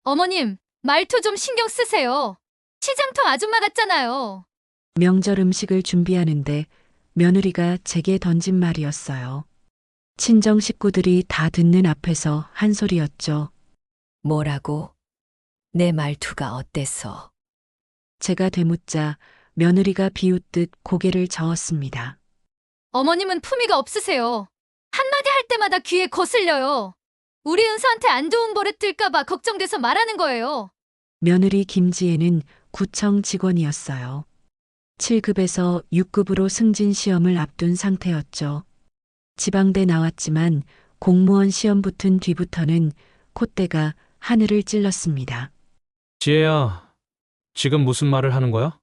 어머님, 말투 좀 신경 쓰세요. 시장터 아줌마 같잖아요. 명절 음식을 준비하는데 며느리가 제게 던진 말이었어요. 친정 식구들이 다 듣는 앞에서 한 소리였죠. 뭐라고? 내 말투가 어때서? 제가 되묻자 며느리가 비웃듯 고개를 저었습니다. 어머님은 품위가 없으세요. 한마디 할 때마다 귀에 거슬려요. 우리 은서한테 안 좋은 버릇 들까봐 걱정돼서 말하는 거예요. 며느리 김지혜는 구청 직원이었어요. 7급에서 6급으로 승진 시험을 앞둔 상태였죠. 지방대 나왔지만 공무원 시험 붙은 뒤부터는 콧대가 하늘을 찔렀습니다. 지혜야, 지금 무슨 말을 하는 거야?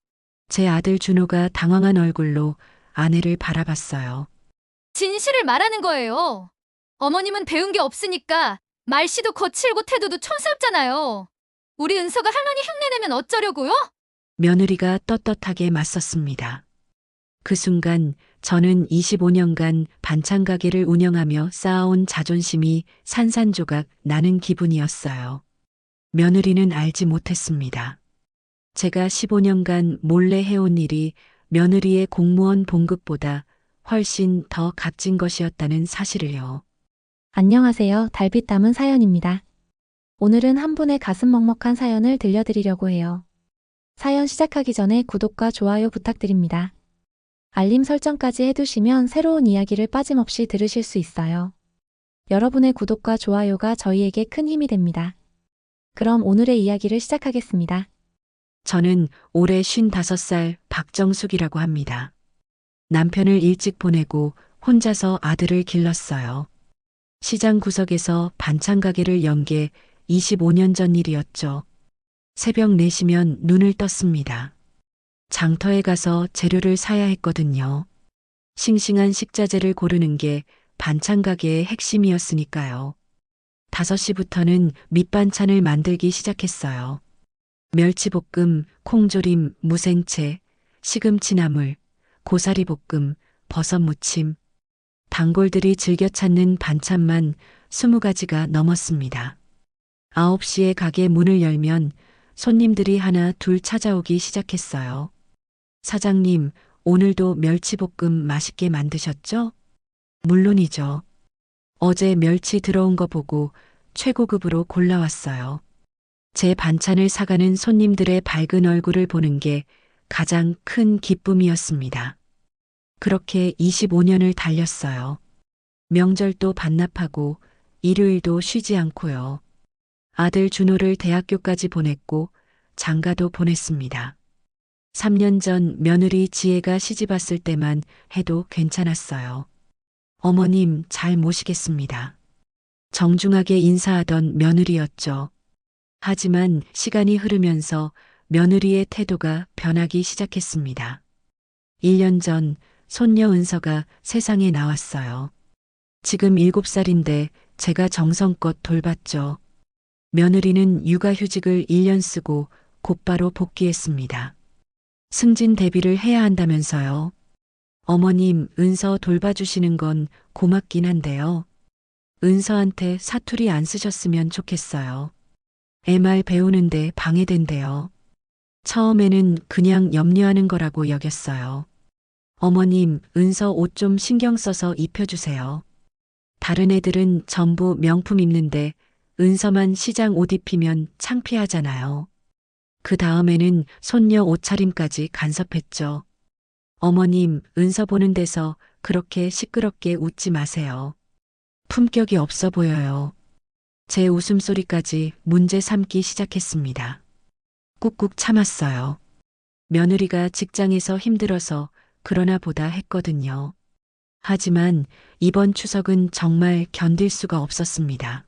제 아들 준호가 당황한 얼굴로 아내를 바라봤어요. 진실을 말하는 거예요. 어머님은 배운 게 없으니까 말씨도 거칠고 태도도 촌스럽잖아요. 우리 은서가 할머니 흉내내면 어쩌려고요? 며느리가 떳떳하게 맞섰습니다. 그 순간 저는 25년간 반찬 가게를 운영하며 쌓아온 자존심이 산산조각 나는 기분이었어요. 며느리는 알지 못했습니다. 제가 15년간 몰래 해온 일이 며느리의 공무원 봉급보다 훨씬 더 값진 것이었다는 사실을요. 안녕하세요. 달빛 담은 사연입니다. 오늘은 한 분의 가슴 먹먹한 사연을 들려드리려고 해요. 사연 시작하기 전에 구독과 좋아요 부탁드립니다. 알림 설정까지 해두시면 새로운 이야기를 빠짐없이 들으실 수 있어요. 여러분의 구독과 좋아요가 저희에게 큰 힘이 됩니다. 그럼 오늘의 이야기를 시작하겠습니다. 저는 올해 55살 박정숙이라고 합니다. 남편을 일찍 보내고 혼자서 아들을 길렀어요. 시장 구석에서 반찬 가게를 연 게 25년 전 일이었죠. 새벽 4시면 눈을 떴습니다. 장터에 가서 재료를 사야 했거든요. 싱싱한 식자재를 고르는 게 반찬 가게의 핵심이었으니까요. 5시부터는 밑반찬을 만들기 시작했어요. 멸치볶음, 콩조림, 무생채, 시금치나물, 고사리볶음, 버섯무침, 단골들이 즐겨 찾는 반찬만 20가지가 넘었습니다. 9시에 가게 문을 열면 손님들이 하나 둘 찾아오기 시작했어요. 사장님, 오늘도 멸치볶음 맛있게 만드셨죠? 물론이죠. 어제 멸치 들어온 거 보고 최고급으로 골라왔어요. 제 반찬을 사가는 손님들의 밝은 얼굴을 보는 게 가장 큰 기쁨이었습니다. 그렇게 25년을 달렸어요. 명절도 반납하고 일요일도 쉬지 않고요. 아들 준호를 대학교까지 보냈고 장가도 보냈습니다. 3년 전 며느리 지혜가 시집 왔을 때만 해도 괜찮았어요. 어머님 잘 모시겠습니다. 정중하게 인사하던 며느리였죠. 하지만 시간이 흐르면서 며느리의 태도가 변하기 시작했습니다. 1년 전 손녀 은서가 세상에 나왔어요. 지금 7살인데 제가 정성껏 돌봤죠. 며느리는 육아휴직을 1년 쓰고 곧바로 복귀했습니다. 승진 대비를 해야 한다면서요. 어머님, 은서 돌봐주시는 건 고맙긴 한데요. 은서한테 사투리 안 쓰셨으면 좋겠어요. 애 말 배우는데 방해된대요. 처음에는 그냥 염려하는 거라고 여겼어요. 어머님, 은서 옷 좀 신경 써서 입혀주세요. 다른 애들은 전부 명품 입는데 은서만 시장 옷 입히면 창피하잖아요. 그 다음에는 손녀 옷차림까지 간섭했죠. 어머님, 은서 보는 데서 그렇게 시끄럽게 웃지 마세요. 품격이 없어 보여요. 제 웃음소리까지 문제 삼기 시작했습니다. 꾹꾹 참았어요. 며느리가 직장에서 힘들어서 그러나 보다 했거든요. 하지만 이번 추석은 정말 견딜 수가 없었습니다.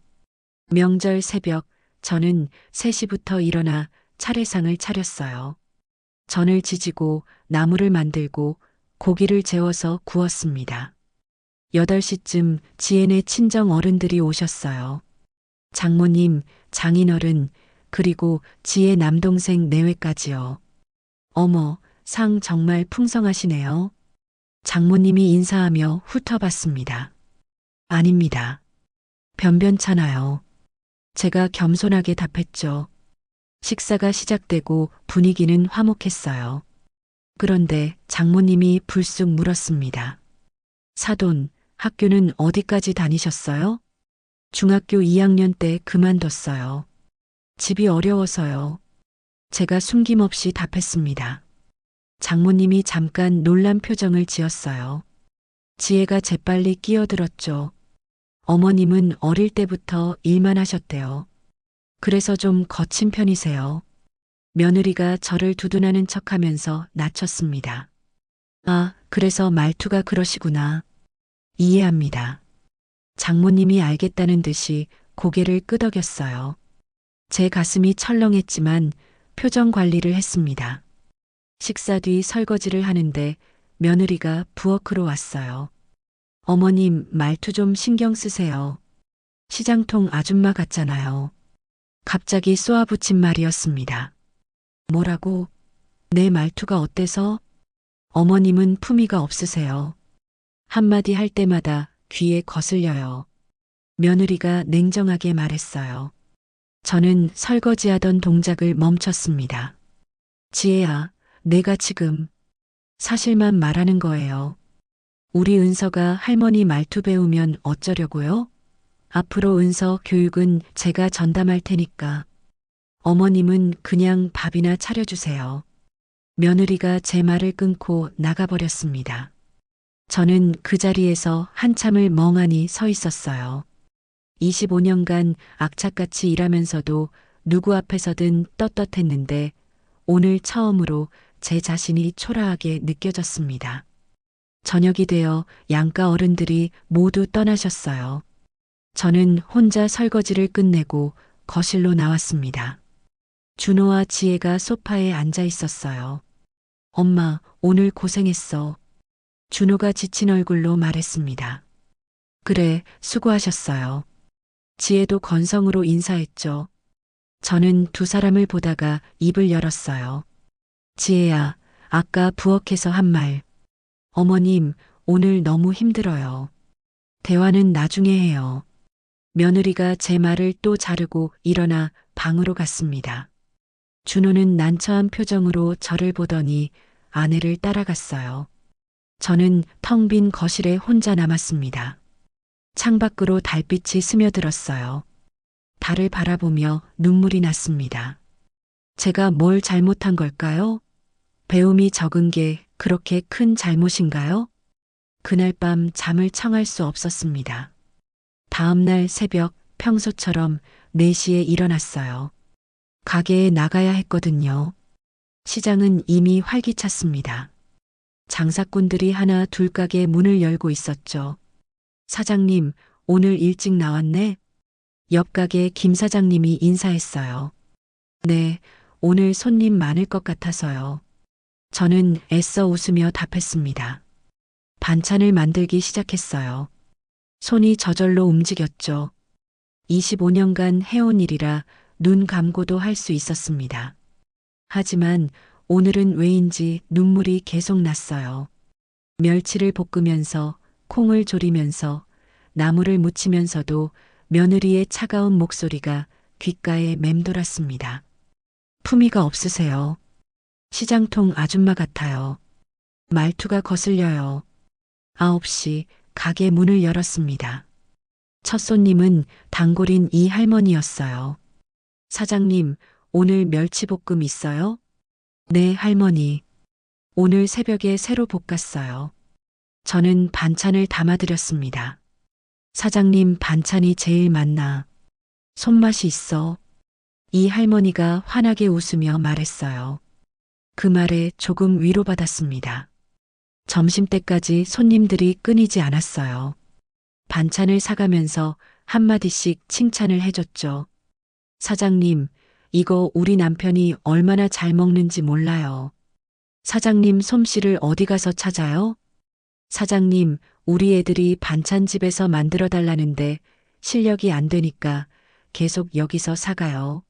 명절 새벽 저는 3시부터 일어나 차례상을 차렸어요. 전을 지지고 나물을 만들고 고기를 재워서 구웠습니다. 8시쯤 지혜네 친정 어른들이 오셨어요. 장모님, 장인어른, 그리고 지혜 남동생 내외까지요. 어머, 상 정말 풍성하시네요. 장모님이 인사하며 훑어봤습니다. 아닙니다. 변변찮아요. 제가 겸손하게 답했죠. 식사가 시작되고 분위기는 화목했어요. 그런데 장모님이 불쑥 물었습니다. 사돈, 학교는 어디까지 다니셨어요? 중학교 2학년 때 그만뒀어요. 집이 어려워서요. 제가 숨김없이 답했습니다. 장모님이 잠깐 놀란 표정을 지었어요. 지혜가 재빨리 끼어들었죠. 어머님은 어릴 때부터 일만 하셨대요. 그래서 좀 거친 편이세요. 며느리가 저를 두둔하는 척하면서 낮췄습니다. 아, 그래서 말투가 그러시구나. 이해합니다. 장모님이 알겠다는 듯이 고개를 끄덕였어요. 제 가슴이 철렁했지만 표정 관리를 했습니다. 식사 뒤 설거지를 하는데 며느리가 부엌으로 왔어요. 어머님, 말투 좀 신경 쓰세요. 시장통 아줌마 같잖아요. 갑자기 쏘아붙인 말이었습니다. 뭐라고? 내 말투가 어때서? 어머님은 품위가 없으세요. 한마디 할 때마다 귀에 거슬려요. 며느리가 냉정하게 말했어요. 저는 설거지하던 동작을 멈췄습니다. 지혜야, 내가 지금 사실만 말하는 거예요. 우리 은서가 할머니 말투 배우면 어쩌려고요? 앞으로 은서 교육은 제가 전담할 테니까. 어머님은 그냥 밥이나 차려주세요. 며느리가 제 말을 끊고 나가버렸습니다. 저는 그 자리에서 한참을 멍하니 서 있었어요. 25년간 악착같이 일하면서도 누구 앞에서든 떳떳했는데 오늘 처음으로 제 자신이 초라하게 느껴졌습니다. 저녁이 되어 양가 어른들이 모두 떠나셨어요. 저는 혼자 설거지를 끝내고 거실로 나왔습니다. 준호와 지혜가 소파에 앉아 있었어요. 엄마, 오늘 고생했어. 준호가 지친 얼굴로 말했습니다. 그래, 수고하셨어요. 지혜도 건성으로 인사했죠. 저는 두 사람을 보다가 입을 열었어요. 지혜야, 아까 부엌에서 한 말. 어머님, 오늘 너무 힘들어요. 대화는 나중에 해요. 며느리가 제 말을 또 자르고 일어나 방으로 갔습니다. 준호는 난처한 표정으로 저를 보더니 아내를 따라갔어요. 저는 텅 빈 거실에 혼자 남았습니다. 창밖으로 달빛이 스며들었어요. 달을 바라보며 눈물이 났습니다. 제가 뭘 잘못한 걸까요? 배움이 적은 게 그렇게 큰 잘못인가요? 그날 밤 잠을 청할 수 없었습니다. 다음 날 새벽 평소처럼 4시에 일어났어요. 가게에 나가야 했거든요. 시장은 이미 활기찼습니다. 장사꾼들이 하나 둘 가게 문을 열고 있었죠. 사장님, 오늘 일찍 나왔네? 옆 가게 김 사장님이 인사했어요. 네, 오늘 손님 많을 것 같아서요. 저는 애써 웃으며 답했습니다. 반찬을 만들기 시작했어요. 손이 저절로 움직였죠. 25년간 해온 일이라 눈 감고도 할 수 있었습니다. 하지만 오늘은 왜인지 눈물이 계속 났어요. 멸치를 볶으면서 콩을 졸이면서 나물을 무치면서도 며느리의 차가운 목소리가 귓가에 맴돌았습니다. 품위가 없으세요. 시장통 아줌마 같아요. 말투가 거슬려요. 9시 가게 문을 열었습니다. 첫 손님은 단골인 이 할머니였어요. 사장님, 오늘 멸치볶음 있어요? 네, 할머니. 오늘 새벽에 새로 볶았어요. 저는 반찬을 담아드렸습니다. 사장님, 반찬이 제일 맛나. 손맛이 있어. 이 할머니가 환하게 웃으며 말했어요. 그 말에 조금 위로받았습니다. 점심때까지 손님들이 끊이지 않았어요. 반찬을 사가면서 한마디씩 칭찬을 해줬죠. 사장님, 이거 우리 남편이 얼마나 잘 먹는지 몰라요. 사장님 솜씨를 어디 가서 찾아요? 사장님, 우리 애들이 반찬집에서 만들어 달라는데 실력이 안 되니까 계속 여기서 사가요.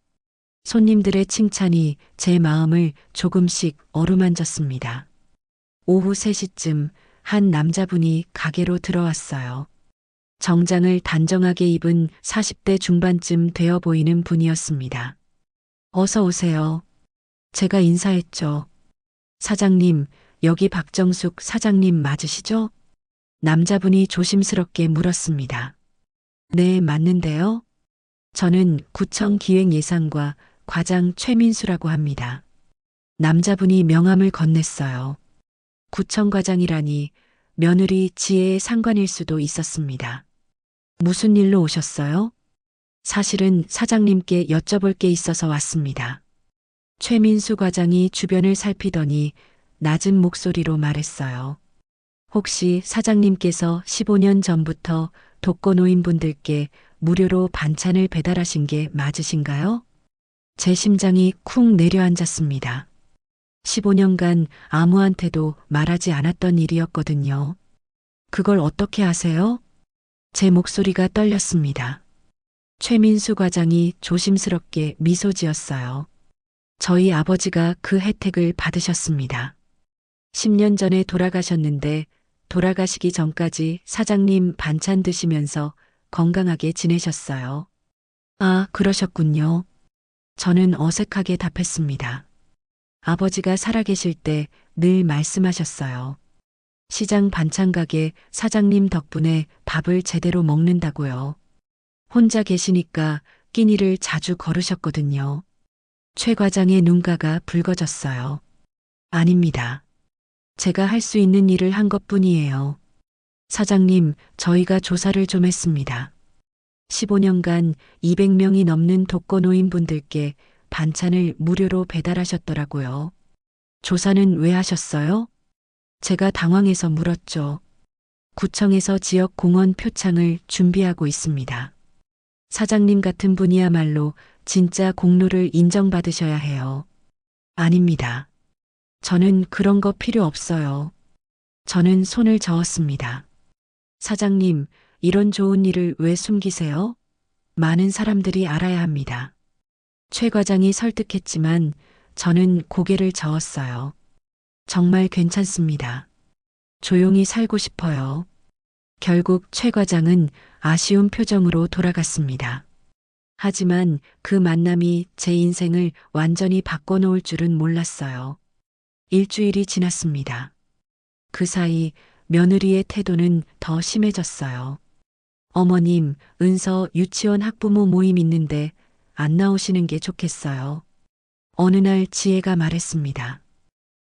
손님들의 칭찬이 제 마음을 조금씩 어루만졌습니다. 오후 3시쯤 한 남자분이 가게로 들어왔어요. 정장을 단정하게 입은 40대 중반쯤 되어 보이는 분이었습니다. 어서 오세요. 제가 인사했죠. 사장님, 여기 박정숙 사장님 맞으시죠? 남자분이 조심스럽게 물었습니다. 네, 맞는데요. 저는 구청 기획예산과 과장 최민수라고 합니다. 남자분이 명함을 건넸어요. 구청과장이라니 며느리 지혜의 상관일 수도 있었습니다. 무슨 일로 오셨어요? 사실은 사장님께 여쭤볼 게 있어서 왔습니다. 최민수 과장이 주변을 살피더니 낮은 목소리로 말했어요. 혹시 사장님께서 15년 전부터 독거노인분들께 무료로 반찬을 배달하신 게 맞으신가요? 제 심장이 쿵 내려앉았습니다. 15년간 아무한테도 말하지 않았던 일이었거든요. 그걸 어떻게 아세요? 제 목소리가 떨렸습니다. 최민수 과장이 조심스럽게 미소 지었어요. 저희 아버지가 그 혜택을 받으셨습니다. 10년 전에 돌아가셨는데 돌아가시기 전까지 사장님 반찬 드시면서 건강하게 지내셨어요. 아, 그러셨군요. 저는 어색하게 답했습니다. 아버지가 살아계실 때 늘 말씀하셨어요. 시장 반찬 가게 사장님 덕분에 밥을 제대로 먹는다고요. 혼자 계시니까 끼니를 자주 걸으셨거든요. 최 과장의 눈가가 붉어졌어요. 아닙니다. 제가 할 수 있는 일을 한 것뿐이에요. 사장님, 저희가 조사를 좀 했습니다. 15년간 200명이 넘는 독거노인분들께 반찬을 무료로 배달하셨더라고요. 조사는 왜 하셨어요? 제가 당황해서 물었죠. 구청에서 지역 공원 표창을 준비하고 있습니다. 사장님 같은 분이야말로 진짜 공로를 인정받으셔야 해요. 아닙니다. 저는 그런 거 필요 없어요. 저는 손을 저었습니다. 사장님, 이런 좋은 일을 왜 숨기세요? 많은 사람들이 알아야 합니다. 최 과장이 설득했지만 저는 고개를 저었어요. 정말 괜찮습니다. 조용히 살고 싶어요. 결국 최 과장은 아쉬운 표정으로 돌아갔습니다. 하지만 그 만남이 제 인생을 완전히 바꿔놓을 줄은 몰랐어요. 일주일이 지났습니다. 그 사이 며느리의 태도는 더 심해졌어요. 어머님, 은서 유치원 학부모 모임 있는데 안 나오시는 게 좋겠어요. 어느 날 지혜가 말했습니다.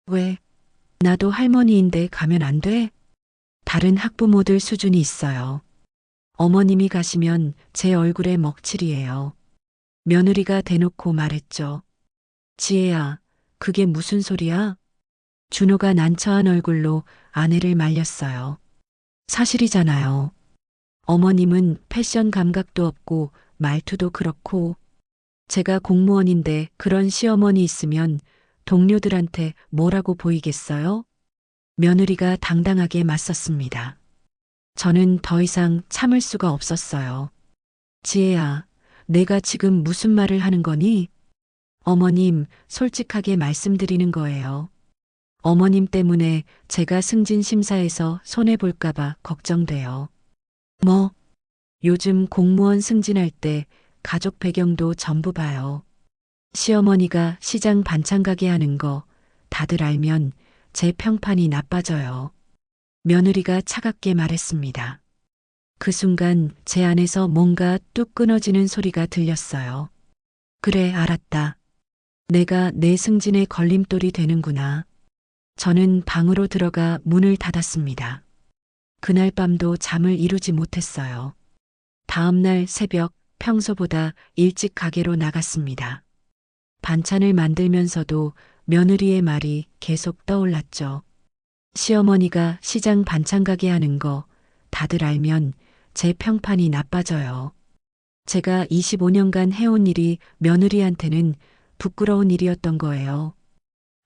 왜? 나도 할머니인데 가면 안 돼? 다른 학부모들 수준이 있어요. 어머님이 가시면 제 얼굴에 먹칠이에요. 며느리가 대놓고 말했죠. 지혜야, 그게 무슨 소리야? 준호가 난처한 얼굴로 아내를 말렸어요. 사실이잖아요. 어머님은 패션 감각도 없고 말투도 그렇고 제가 공무원인데 그런 시어머니 있으면 동료들한테 뭐라고 보이겠어요? 며느리가 당당하게 맞섰습니다. 저는 더 이상 참을 수가 없었어요. 지혜야, 내가 지금 무슨 말을 하는 거니? 어머님, 솔직하게 말씀드리는 거예요. 어머님 때문에 제가 승진 심사에서 손해볼까봐 걱정돼요. 뭐? 요즘 공무원 승진할 때 가족 배경도 전부 봐요. 시어머니가 시장 반찬 가게 하는 거 다들 알면 제 평판이 나빠져요. 며느리가 차갑게 말했습니다. 그 순간 제 안에서 뭔가 뚝 끊어지는 소리가 들렸어요. 그래, 알았다. 내가 내 승진에 걸림돌이 되는구나. 저는 방으로 들어가 문을 닫았습니다. 그날 밤도 잠을 이루지 못했어요. 다음 날 새벽 평소보다 일찍 가게로 나갔습니다. 반찬을 만들면서도 며느리의 말이 계속 떠올랐죠. 시어머니가 시장 반찬 가게 하는 거 다들 알면 제 평판이 나빠져요. 제가 25년간 해온 일이 며느리한테는 부끄러운 일이었던 거예요.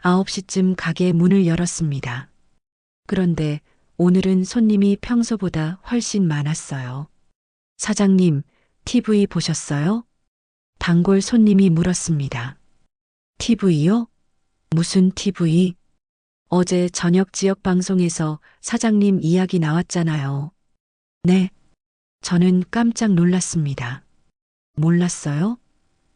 9시쯤 가게 문을 열었습니다. 그런데 오늘은 손님이 평소보다 훨씬 많았어요. 사장님, TV 보셨어요? 단골 손님이 물었습니다. TV요? 무슨 TV? 어제 저녁 지역 방송에서 사장님 이야기 나왔잖아요. 네. 저는 깜짝 놀랐습니다. 몰랐어요?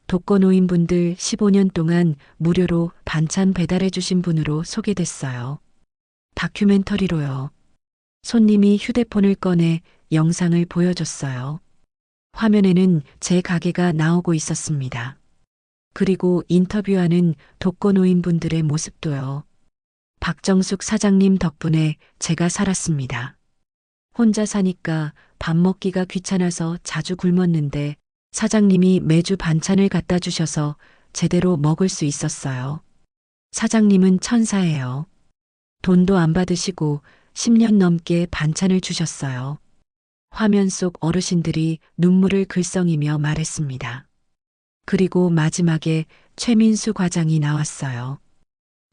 독거노인분들 15년 동안 무료로 반찬 배달해 주신 분으로 소개됐어요. 다큐멘터리로요. 손님이 휴대폰을 꺼내 영상을 보여줬어요. 화면에는 제 가게가 나오고 있었습니다. 그리고 인터뷰하는 독거노인분들의 모습도요. 박정숙 사장님 덕분에 제가 살았습니다. 혼자 사니까 밥 먹기가 귀찮아서 자주 굶었는데 사장님이 매주 반찬을 갖다 주셔서 제대로 먹을 수 있었어요. 사장님은 천사예요. 돈도 안 받으시고 10년 넘게 반찬을 주셨어요. 화면 속 어르신들이 눈물을 글썽이며 말했습니다. 그리고 마지막에 최민수 과장이 나왔어요.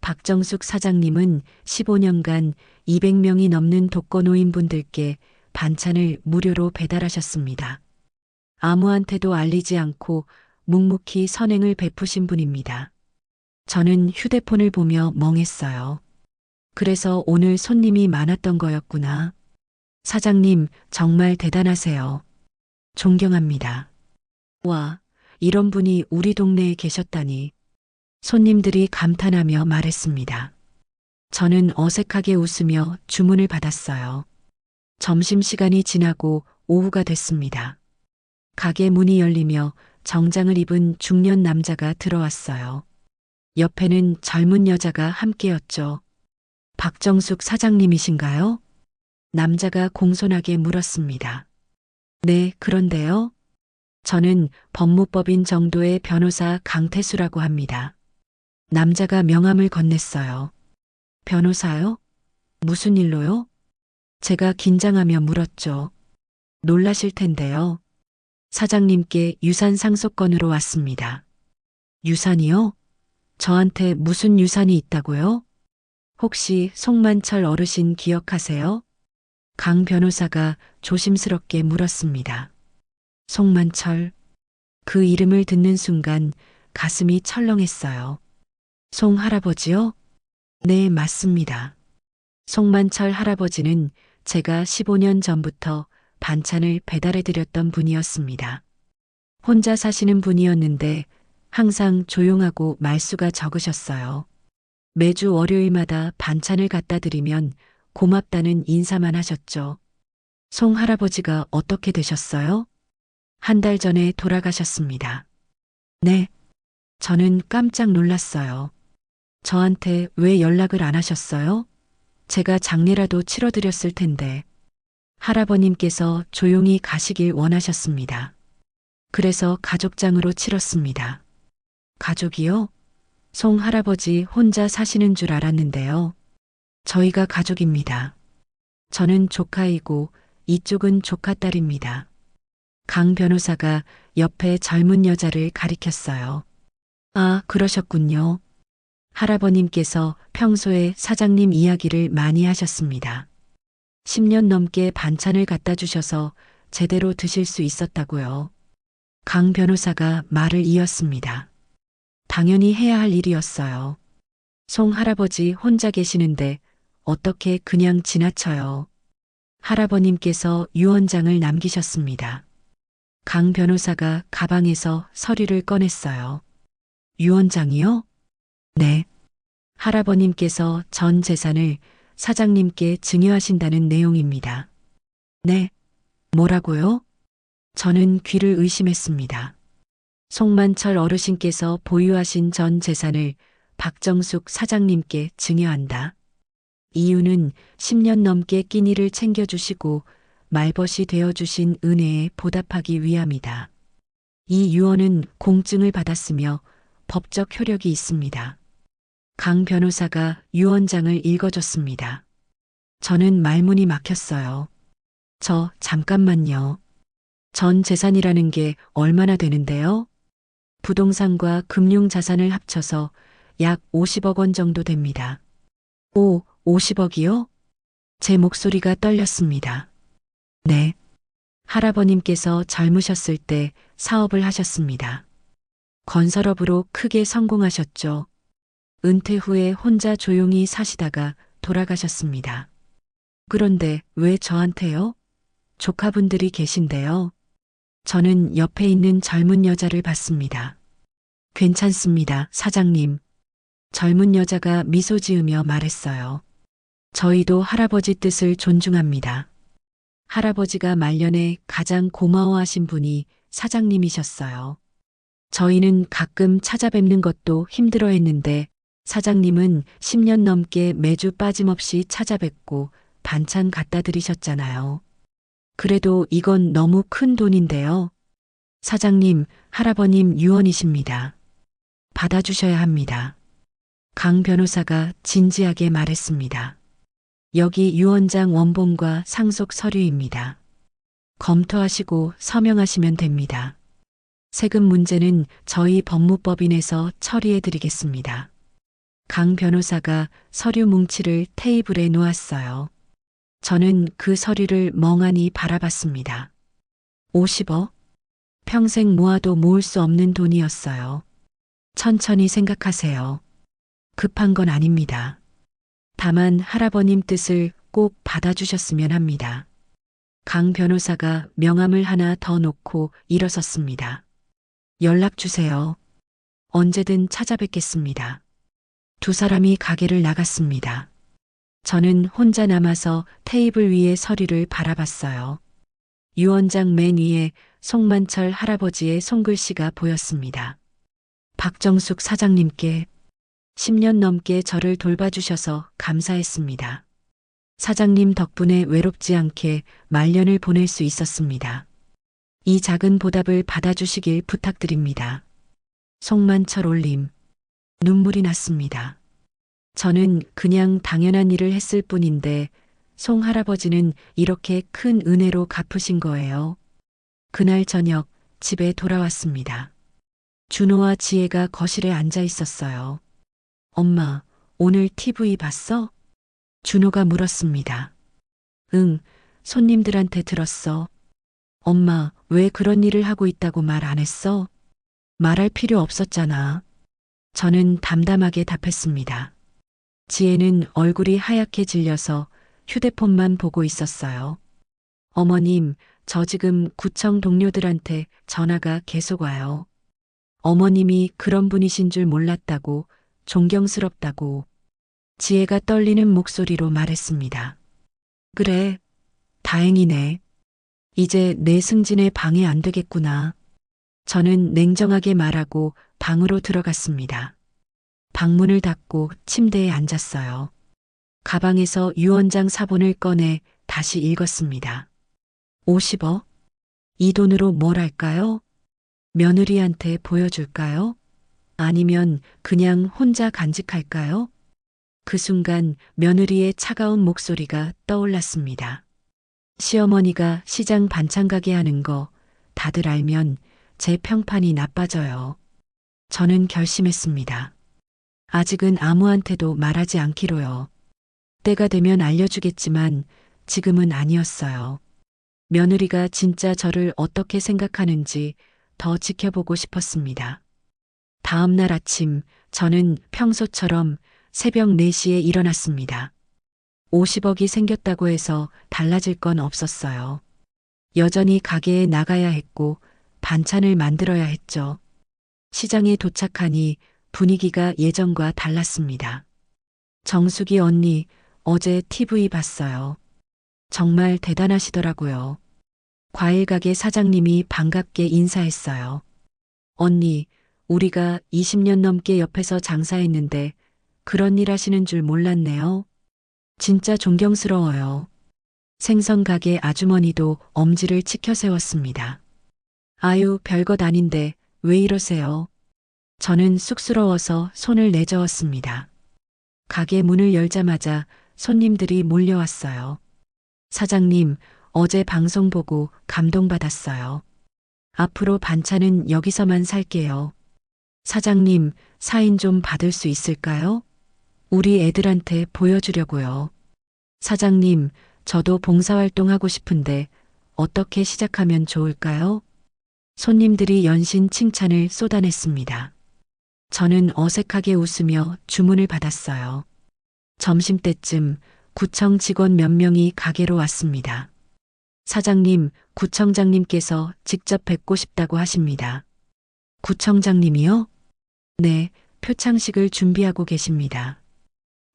박정숙 사장님은 15년간 200명이 넘는 독거노인분들께 반찬을 무료로 배달하셨습니다. 아무한테도 알리지 않고 묵묵히 선행을 베푸신 분입니다. 저는 휴대폰을 보며 멍했어요. 그래서 오늘 손님이 많았던 거였구나. 사장님, 정말 대단하세요. 존경합니다. 와, 이런 분이 우리 동네에 계셨다니. 손님들이 감탄하며 말했습니다. 저는 어색하게 웃으며 주문을 받았어요. 점심시간이 지나고 오후가 됐습니다. 가게 문이 열리며 정장을 입은 중년 남자가 들어왔어요. 옆에는 젊은 여자가 함께였죠. 박정숙 사장님이신가요? 남자가 공손하게 물었습니다. 네, 그런데요. 저는 법무법인 정도의 변호사 강태수라고 합니다. 남자가 명함을 건넸어요. 변호사요? 무슨 일로요? 제가 긴장하며 물었죠. 놀라실 텐데요. 사장님께 유산 상속건으로 왔습니다. 유산이요? 저한테 무슨 유산이 있다고요? 혹시 송만철 어르신 기억하세요? 강 변호사가 조심스럽게 물었습니다. 송만철. 그 이름을 듣는 순간 가슴이 철렁했어요. 송 할아버지요? 네, 맞습니다. 송만철 할아버지는 제가 15년 전부터 반찬을 배달해 드렸던 분이었습니다. 혼자 사시는 분이었는데 항상 조용하고 말수가 적으셨어요. 매주 월요일마다 반찬을 갖다 드리면 고맙다는 인사만 하셨죠. 송 할아버지가 어떻게 되셨어요? 한 달 전에 돌아가셨습니다. 네. 저는 깜짝 놀랐어요. 저한테 왜 연락을 안 하셨어요? 제가 장례라도 치러드렸을 텐데. 할아버님께서 조용히 가시길 원하셨습니다. 그래서 가족장으로 치렀습니다. 가족이요? 송 할아버지 혼자 사시는 줄 알았는데요. 저희가 가족입니다. 저는 조카이고 이쪽은 조카딸입니다. 강 변호사가 옆에 젊은 여자를 가리켰어요. 아, 그러셨군요. 할아버님께서 평소에 사장님 이야기를 많이 하셨습니다. 10년 넘게 반찬을 갖다 주셔서 제대로 드실 수 있었다고요. 강 변호사가 말을 이었습니다. 당연히 해야 할 일이었어요. 송 할아버지 혼자 계시는데 어떻게 그냥 지나쳐요. 할아버님께서 유언장을 남기셨습니다. 강 변호사가 가방에서 서류를 꺼냈어요. 유언장이요? 네. 할아버님께서 전 재산을 사장님께 증여하신다는 내용입니다. 네. 뭐라고요? 저는 귀를 의심했습니다. 송만철 어르신께서 보유하신 전 재산을 박정숙 사장님께 증여한다. 이유는 10년 넘게 끼니를 챙겨주시고 말벗이 되어주신 은혜에 보답하기 위함이다. 이 유언은 공증을 받았으며 법적 효력이 있습니다. 강 변호사가 유언장을 읽어줬습니다. 저는 말문이 막혔어요. 잠깐만요. 전 재산이라는 게 얼마나 되는데요? 부동산과 금융자산을 합쳐서 약 50억 원 정도 됩니다. 50억이요? 제 목소리가 떨렸습니다. 네. 할아버님께서 젊으셨을 때 사업을 하셨습니다. 건설업으로 크게 성공하셨죠. 은퇴 후에 혼자 조용히 사시다가 돌아가셨습니다. 그런데 왜 저한테요? 조카분들이 계신데요. 저는 옆에 있는 젊은 여자를 봤습니다. 괜찮습니다, 사장님. 젊은 여자가 미소 지으며 말했어요. 저희도 할아버지 뜻을 존중합니다. 할아버지가 말년에 가장 고마워하신 분이 사장님이셨어요. 저희는 가끔 찾아뵙는 것도 힘들어 했는데 사장님은 10년 넘게 매주 빠짐없이 찾아뵙고 반찬 갖다 드리셨잖아요. 그래도 이건 너무 큰 돈인데요. 사장님, 할아버님 유언이십니다. 받아주셔야 합니다. 강 변호사가 진지하게 말했습니다. 여기 유언장 원본과 상속 서류입니다. 검토하시고 서명하시면 됩니다. 세금 문제는 저희 법무법인에서 처리해 드리겠습니다. 강 변호사가 서류 뭉치를 테이블에 놓았어요. 저는 그 서류를 멍하니 바라봤습니다. 50억? 평생 모아도 모을 수 없는 돈이었어요. 천천히 생각하세요. 급한 건 아닙니다. 다만 할아버님 뜻을 꼭 받아주셨으면 합니다. 강 변호사가 명함을 하나 더 놓고 일어섰습니다. 연락 주세요. 언제든 찾아뵙겠습니다. 두 사람이 가게를 나갔습니다. 저는 혼자 남아서 테이블 위의 서류를 바라봤어요. 유언장 맨 위에 송만철 할아버지의 손글씨가 보였습니다. 박정숙 사장님께 10년 넘게 저를 돌봐주셔서 감사했습니다. 사장님 덕분에 외롭지 않게 말년을 보낼 수 있었습니다. 이 작은 보답을 받아주시길 부탁드립니다. 송만철 올림. 눈물이 났습니다. 저는 그냥 당연한 일을 했을 뿐인데 송 할아버지는 이렇게 큰 은혜로 갚으신 거예요. 그날 저녁 집에 돌아왔습니다. 준호와 지혜가 거실에 앉아 있었어요. 엄마, 오늘 TV 봤어? 준호가 물었습니다. 응, 손님들한테 들었어. 엄마, 왜 그런 일을 하고 있다고 말 안 했어? 말할 필요 없었잖아. 저는 담담하게 답했습니다. 지혜는 얼굴이 하얗게 질려서 휴대폰만 보고 있었어요. 어머님, 저 지금 구청 동료들한테 전화가 계속 와요. 어머님이 그런 분이신 줄 몰랐다고, 존경스럽다고. 지혜가 떨리는 목소리로 말했습니다. 그래, 다행이네. 이제 내 승진에 방해 안 되겠구나. 저는 냉정하게 말하고 방으로 들어갔습니다. 방문을 닫고 침대에 앉았어요. 가방에서 유언장 사본을 꺼내 다시 읽었습니다. 50억? 이 돈으로 뭘 할까요? 며느리한테 보여줄까요? 아니면 그냥 혼자 간직할까요? 그 순간 며느리의 차가운 목소리가 떠올랐습니다. 시어머니가 시장 반찬 가게 하는 거 다들 알면 제 평판이 나빠져요. 저는 결심했습니다. 아직은 아무한테도 말하지 않기로요. 때가 되면 알려주겠지만 지금은 아니었어요. 며느리가 진짜 저를 어떻게 생각하는지 더 지켜보고 싶었습니다. 다음 날 아침 저는 평소처럼 새벽 4시에 일어났습니다. 50억이 생겼다고 해서 달라질 건 없었어요. 여전히 가게에 나가야 했고 반찬을 만들어야 했죠. 시장에 도착하니 분위기가 예전과 달랐습니다. 정숙이 언니, 어제 TV 봤어요. 정말 대단하시더라고요. 과일 가게 사장님이 반갑게 인사했어요. 언니, 우리가 20년 넘게 옆에서 장사했는데 그런 일 하시는 줄 몰랐네요. 진짜 존경스러워요. 생선 가게 아주머니도 엄지를 치켜 세웠습니다. 아유, 별것 아닌데 왜 이러세요? 저는 쑥스러워서 손을 내저었습니다. 가게 문을 열자마자 손님들이 몰려왔어요. 사장님, 어제 방송 보고 감동받았어요. 앞으로 반찬은 여기서만 살게요. 사장님, 사인 좀 받을 수 있을까요? 우리 애들한테 보여주려고요. 사장님, 저도 봉사활동하고 싶은데 어떻게 시작하면 좋을까요? 손님들이 연신 칭찬을 쏟아냈습니다. 저는 어색하게 웃으며 주문을 받았어요. 점심때쯤 구청 직원 몇 명이 가게로 왔습니다. 사장님, 구청장님께서 직접 뵙고 싶다고 하십니다. 구청장님이요? 네, 표창식을 준비하고 계십니다.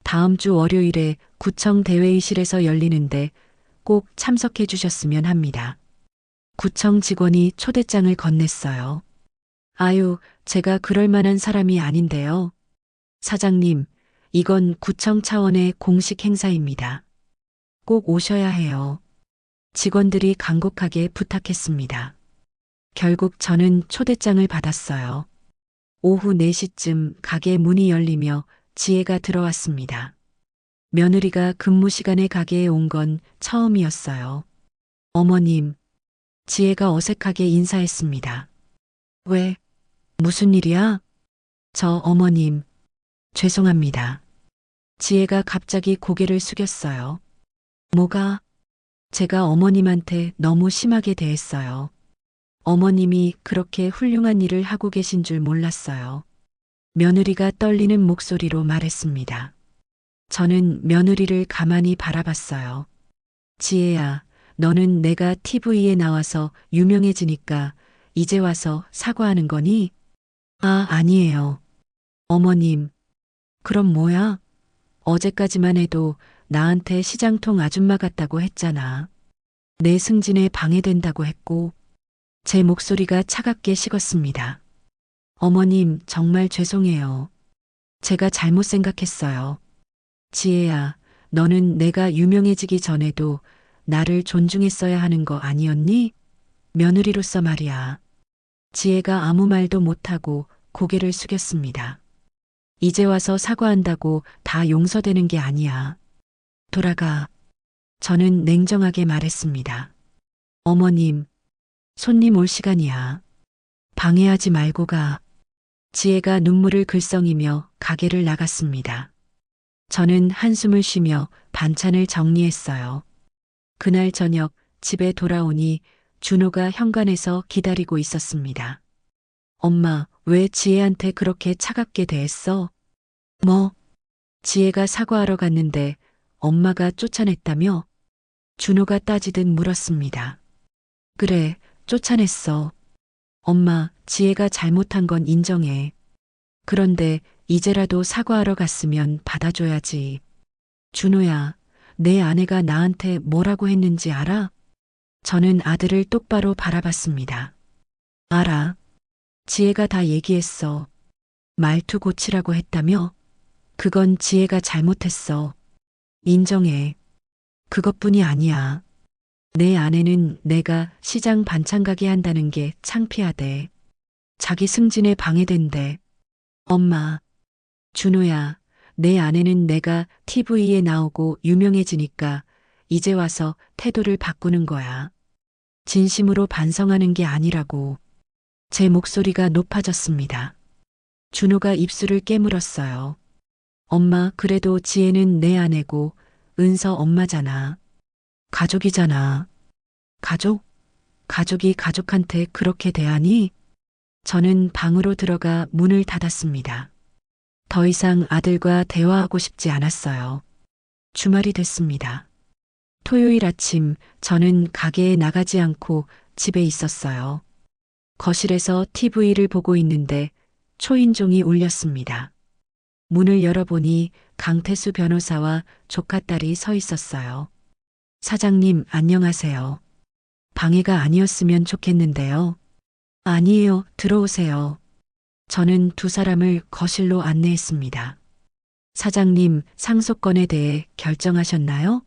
다음 주 월요일에 구청 대회의실에서 열리는데 꼭 참석해 주셨으면 합니다. 구청 직원이 초대장을 건넸어요. 아유, 제가 그럴 만한 사람이 아닌데요. 사장님, 이건 구청 차원의 공식 행사입니다. 꼭 오셔야 해요. 직원들이 간곡하게 부탁했습니다. 결국 저는 초대장을 받았어요. 오후 4시쯤 가게 문이 열리며 지혜가 들어왔습니다. 며느리가 근무 시간에 가게에 온 건 처음이었어요. 어머님, 지혜가 어색하게 인사했습니다. 왜? 무슨 일이야? 저 어머님, 죄송합니다. 지혜가 갑자기 고개를 숙였어요. 뭐가? 제가 어머님한테 너무 심하게 대했어요. 어머님이 그렇게 훌륭한 일을 하고 계신 줄 몰랐어요. 며느리가 떨리는 목소리로 말했습니다. 저는 며느리를 가만히 바라봤어요. 지혜야, 너는 내가 TV에 나와서 유명해지니까 이제 와서 사과하는 거니? 아, 아니에요. 어머님, 그럼 뭐야? 어제까지만 해도 나한테 시장통 아줌마 같다고 했잖아. 내 승진에 방해된다고 했고, 제 목소리가 차갑게 식었습니다. 어머님, 정말 죄송해요. 제가 잘못 생각했어요. 지혜야, 너는 내가 유명해지기 전에도 나를 존중했어야 하는 거 아니었니? 며느리로서 말이야. 지혜가 아무 말도 못하고 고개를 숙였습니다. 이제 와서 사과한다고 다 용서되는 게 아니야. 돌아가. 저는 냉정하게 말했습니다. 어머님, 손님 올 시간이야. 방해하지 말고 가. 지혜가 눈물을 글썽이며 가게를 나갔습니다. 저는 한숨을 쉬며 반찬을 정리했어요. 그날 저녁 집에 돌아오니 준호가 현관에서 기다리고 있었습니다. 엄마, 왜 지혜한테 그렇게 차갑게 대했어? 뭐? 지혜가 사과하러 갔는데 엄마가 쫓아냈다며? 준호가 따지듯 물었습니다. 그래, 쫓아냈어. 엄마, 지혜가 잘못한 건 인정해. 그런데 이제라도 사과하러 갔으면 받아줘야지. 준호야, 내 아내가 나한테 뭐라고 했는지 알아? 저는 아들을 똑바로 바라봤습니다. 알아. 지혜가 다 얘기했어. 말투 고치라고 했다며? 그건 지혜가 잘못했어. 인정해. 그것뿐이 아니야. 내 아내는 내가 시장 반찬 가게 한다는 게 창피하대. 자기 승진에 방해된대. 엄마, 준호야, 내 아내는 내가 TV에 나오고 유명해지니까 이제 와서 태도를 바꾸는 거야. 진심으로 반성하는 게 아니라고. 제 목소리가 높아졌습니다. 준호가 입술을 깨물었어요. 엄마, 그래도 지혜는 내 아내고 은서 엄마잖아. 가족이잖아. 가족? 가족이 가족한테 그렇게 대하니? 저는 방으로 들어가 문을 닫았습니다. 더 이상 아들과 대화하고 싶지 않았어요. 주말이 됐습니다. 토요일 아침 저는 가게에 나가지 않고 집에 있었어요. 거실에서 TV를 보고 있는데 초인종이 울렸습니다. 문을 열어보니 강태수 변호사와 조카딸이 서 있었어요. 사장님, 안녕하세요. 방해가 아니었으면 좋겠는데요. 아니에요, 들어오세요. 저는 두 사람을 거실로 안내했습니다. 사장님, 상속건에 대해 결정하셨나요?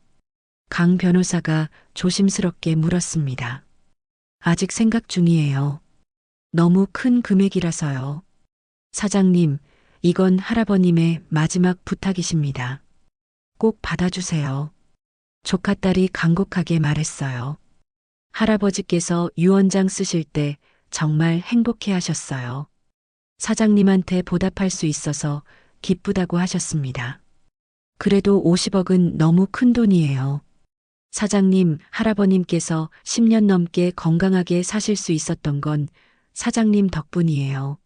강 변호사가 조심스럽게 물었습니다. 아직 생각 중이에요. 너무 큰 금액이라서요. 사장님, 이건 할아버님의 마지막 부탁이십니다. 꼭 받아주세요. 조카딸이 간곡하게 말했어요. 할아버지께서 유언장 쓰실 때 정말 행복해 하셨어요. 사장님한테 보답할 수 있어서 기쁘다고 하셨습니다. 그래도 50억은 너무 큰 돈이에요. 사장님, 할아버님께서 10년 넘게 건강하게 사실 수 있었던 건 사장님 덕분이에요.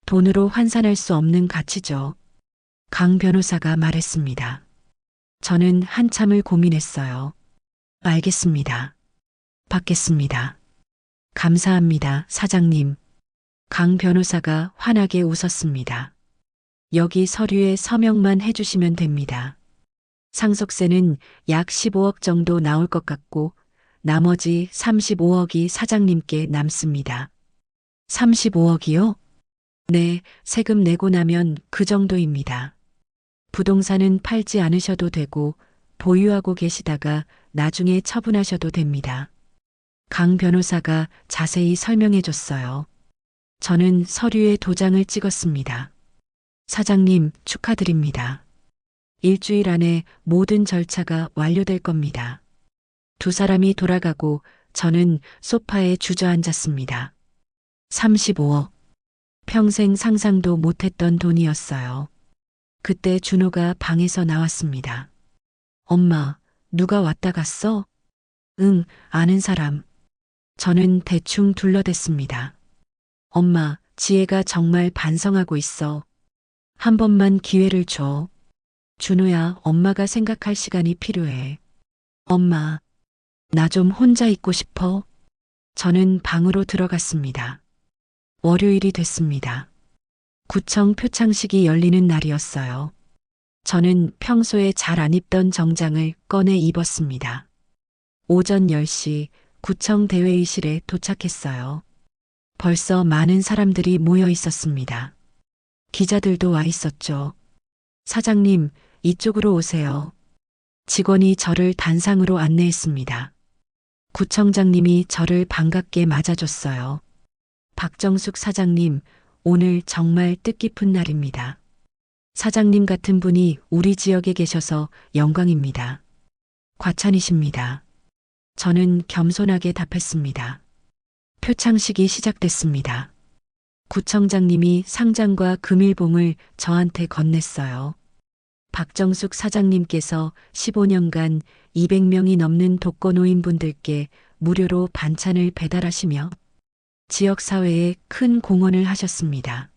돈으로 환산할 수 없는 가치죠. 강 변호사가 말했습니다. 저는 한참을 고민했어요. 알겠습니다. 받겠습니다. 감사합니다, 사장님. 강 변호사가 환하게 웃었습니다. 여기 서류에 서명만 해주시면 됩니다. 상속세는 약 15억 정도 나올 것 같고 나머지 35억이 사장님께 남습니다. 35억이요? 네, 세금 내고 나면 그 정도입니다. 부동산은 팔지 않으셔도 되고 보유하고 계시다가 나중에 처분하셔도 됩니다. 강 변호사가 자세히 설명해 줬어요. 저는 서류에 도장을 찍었습니다. 사장님, 축하드립니다. 일주일 안에 모든 절차가 완료될 겁니다. 두 사람이 돌아가고 저는 소파에 주저앉았습니다. 35억. 평생 상상도 못했던 돈이었어요. 그때 준호가 방에서 나왔습니다. 엄마, 누가 왔다 갔어? 응, 아는 사람. 저는 대충 둘러댔습니다. 엄마, 지혜가 정말 반성하고 있어. 한 번만 기회를 줘. 준호야, 엄마가 생각할 시간이 필요해. 엄마, 나 좀 혼자 있고 싶어. 저는 방으로 들어갔습니다. 월요일이 됐습니다. 구청 표창식이 열리는 날이었어요. 저는 평소에 잘 안 입던 정장을 꺼내 입었습니다. 오전 10시 구청 대회의실에 도착했어요. 벌써 많은 사람들이 모여 있었습니다. 기자들도 와 있었죠. 사장님, 이쪽으로 오세요. 직원이 저를 단상으로 안내했습니다. 구청장님이 저를 반갑게 맞아줬어요. 박정숙 사장님, 오늘 정말 뜻깊은 날입니다. 사장님 같은 분이 우리 지역에 계셔서 영광입니다. 과찬이십니다. 저는 겸손하게 답했습니다. 표창식이 시작됐습니다. 구청장님이 상장과 금일봉을 저한테 건넸어요. 박정숙 사장님께서 15년간 200명이 넘는 독거노인분들께 무료로 반찬을 배달하시며 지역사회에 큰 공헌을 하셨습니다.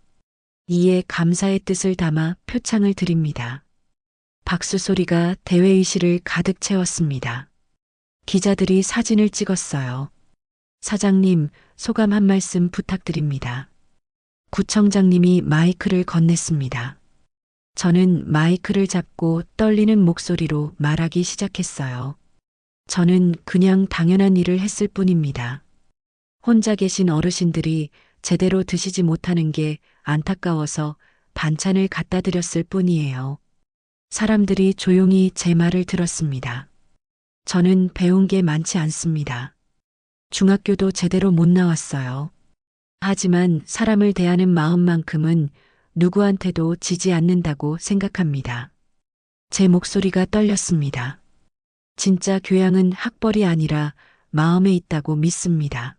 이에 감사의 뜻을 담아 표창을 드립니다. 박수 소리가 대회의실을 가득 채웠습니다. 기자들이 사진을 찍었어요. 사장님, 소감 한 말씀 부탁드립니다. 구청장님이 마이크를 건넸습니다. 저는 마이크를 잡고 떨리는 목소리로 말하기 시작했어요. 저는 그냥 당연한 일을 했을 뿐입니다. 혼자 계신 어르신들이 제대로 드시지 못하는 게 안타까워서 반찬을 갖다 드렸을 뿐이에요. 사람들이 조용히 제 말을 들었습니다. 저는 배운 게 많지 않습니다. 중학교도 제대로 못 나왔어요. 하지만 사람을 대하는 마음만큼은 누구한테도 지지 않는다고 생각합니다. 제 목소리가 떨렸습니다. 진짜 교양은 학벌이 아니라 마음에 있다고 믿습니다.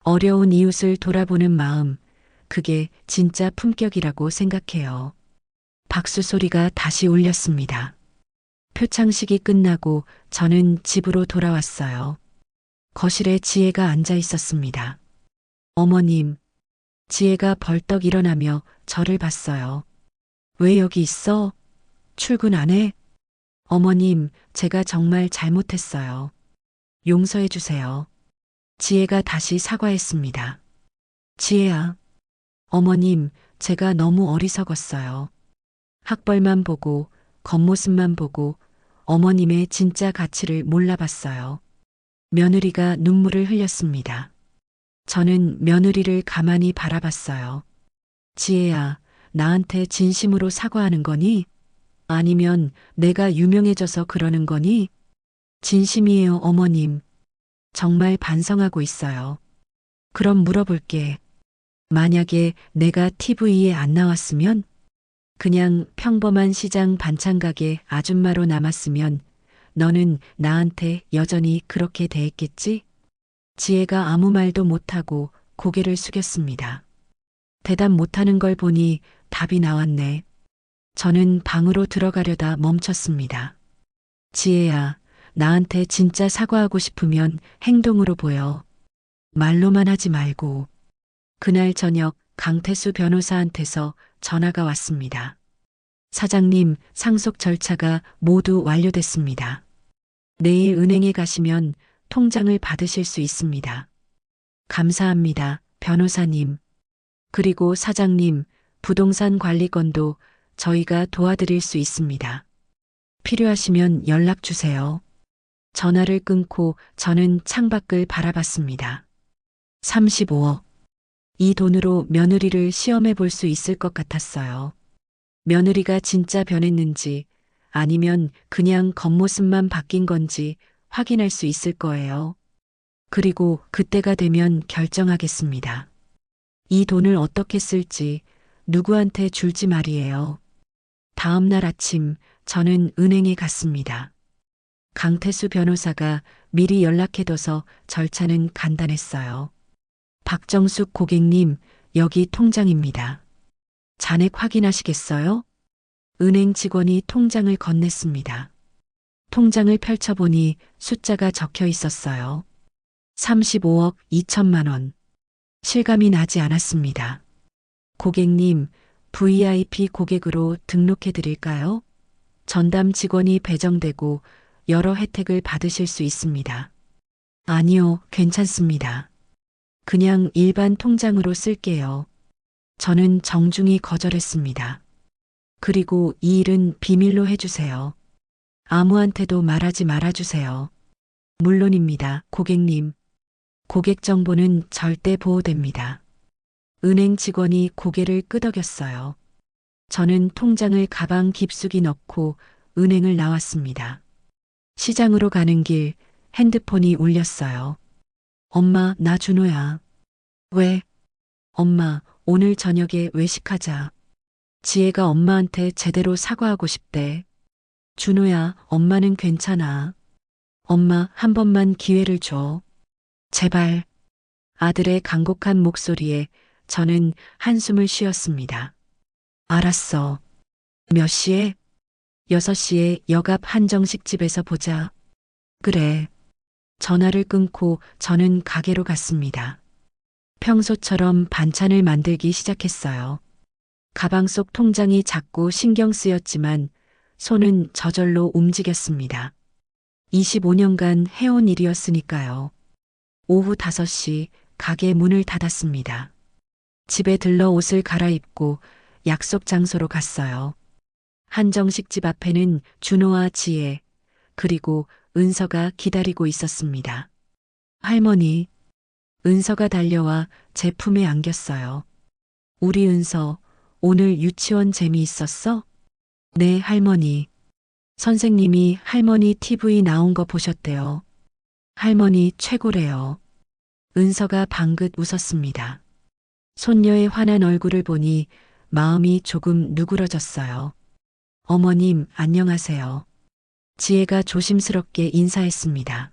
어려운 이웃을 돌아보는 마음, 그게 진짜 품격이라고 생각해요. 박수 소리가 다시 울렸습니다. 표창식이 끝나고 저는 집으로 돌아왔어요. 거실에 지혜가 앉아 있었습니다. 어머님, 지혜가 벌떡 일어나며 저를 봤어요. 왜 여기 있어? 출근 안 해? 어머님, 제가 정말 잘못했어요. 용서해 주세요. 지혜가 다시 사과했습니다. 지혜야. 어머님, 제가 너무 어리석었어요. 학벌만 보고, 겉모습만 보고, 어머님의 진짜 가치를 몰라봤어요. 며느리가 눈물을 흘렸습니다. 저는 며느리를 가만히 바라봤어요. 지혜야, 나한테 진심으로 사과하는 거니? 아니면 내가 유명해져서 그러는 거니? 진심이에요, 어머님. 정말 반성하고 있어요. 그럼 물어볼게. 만약에 내가 TV에 안 나왔으면? 그냥 평범한 시장 반찬 가게 아줌마로 남았으면 너는 나한테 여전히 그렇게 대했겠지? 지혜가 아무 말도 못하고 고개를 숙였습니다. 대답 못하는 걸 보니 답이 나왔네. 저는 방으로 들어가려다 멈췄습니다. 지혜야, 나한테 진짜 사과하고 싶으면 행동으로 보여. 말로만 하지 말고. 그날 저녁 강태수 변호사한테서 전화가 왔습니다. 사장님, 상속 절차가 모두 완료됐습니다. 내일 은행에 가시면 통장을 받으실 수 있습니다. 감사합니다, 변호사님. 그리고 사장님, 부동산 관리건도 저희가 도와드릴 수 있습니다. 필요하시면 연락 주세요. 전화를 끊고 저는 창밖을 바라봤습니다. 35억. 이 돈으로 며느리를 시험해 볼 수 있을 것 같았어요. 며느리가 진짜 변했는지 아니면 그냥 겉모습만 바뀐 건지 확인할 수 있을 거예요. 그리고 그때가 되면 결정하겠습니다. 이 돈을 어떻게 쓸지, 누구한테 줄지 말이에요. 다음 날 아침 저는 은행에 갔습니다. 강태수 변호사가 미리 연락해둬서 절차는 간단했어요. 박정숙 고객님, 여기 통장입니다. 잔액 확인하시겠어요? 은행 직원이 통장을 건넸습니다. 통장을 펼쳐보니 숫자가 적혀 있었어요. 35억 2천만 원. 실감이 나지 않았습니다. 고객님, VIP 고객으로 등록해 드릴까요? 전담 직원이 배정되고 여러 혜택을 받으실 수 있습니다. 아니요, 괜찮습니다. 그냥 일반 통장으로 쓸게요. 저는 정중히 거절했습니다. 그리고 이 일은 비밀로 해주세요. 아무한테도 말하지 말아주세요. 물론입니다, 고객님. 고객 정보는 절대 보호됩니다. 은행 직원이 고개를 끄덕였어요. 저는 통장을 가방 깊숙이 넣고 은행을 나왔습니다. 시장으로 가는 길 핸드폰이 울렸어요. 엄마, 나 준호야. 왜? 엄마, 오늘 저녁에 외식하자. 지혜가 엄마한테 제대로 사과하고 싶대. 준호야, 엄마는 괜찮아. 엄마, 한 번만 기회를 줘. 제발. 아들의 간곡한 목소리에 저는 한숨을 쉬었습니다. 알았어. 몇 시에? 6시에 역 앞 한정식 집에서 보자. 그래. 전화를 끊고 저는 가게로 갔습니다. 평소처럼 반찬을 만들기 시작했어요. 가방 속 통장이 작고 신경 쓰였지만 손은 저절로 움직였습니다. 25년간 해온 일이었으니까요. 오후 5시 가게 문을 닫았습니다. 집에 들러 옷을 갈아입고 약속 장소로 갔어요. 한정식 집 앞에는 준호와 지혜, 그리고 은서가 기다리고 있었습니다. 할머니, 은서가 달려와 제 품에 안겼어요. 우리 은서, 오늘 유치원 재미있었어? 네, 할머니. 선생님이 할머니 TV 나온 거 보셨대요. 할머니 최고래요. 은서가 방긋 웃었습니다. 손녀의 환한 얼굴을 보니 마음이 조금 누그러졌어요. 어머님, 안녕하세요. 지혜가 조심스럽게 인사했습니다.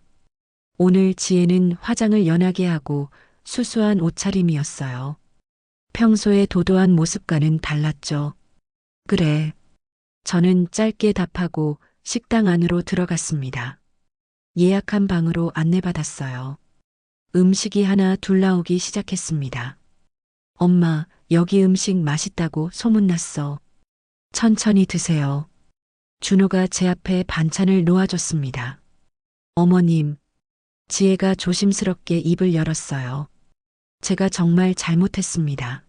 오늘 지혜는 화장을 연하게 하고 수수한 옷차림이었어요. 평소의 도도한 모습과는 달랐죠. 그래. 저는 짧게 답하고 식당 안으로 들어갔습니다. 예약한 방으로 안내받았어요. 음식이 하나 둘 나오기 시작했습니다. 엄마, 여기 음식 맛있다고 소문났어. 천천히 드세요. 준호가 제 앞에 반찬을 놓아줬습니다. 어머님, 지혜가 조심스럽게 입을 열었어요. 제가 정말 잘못했습니다.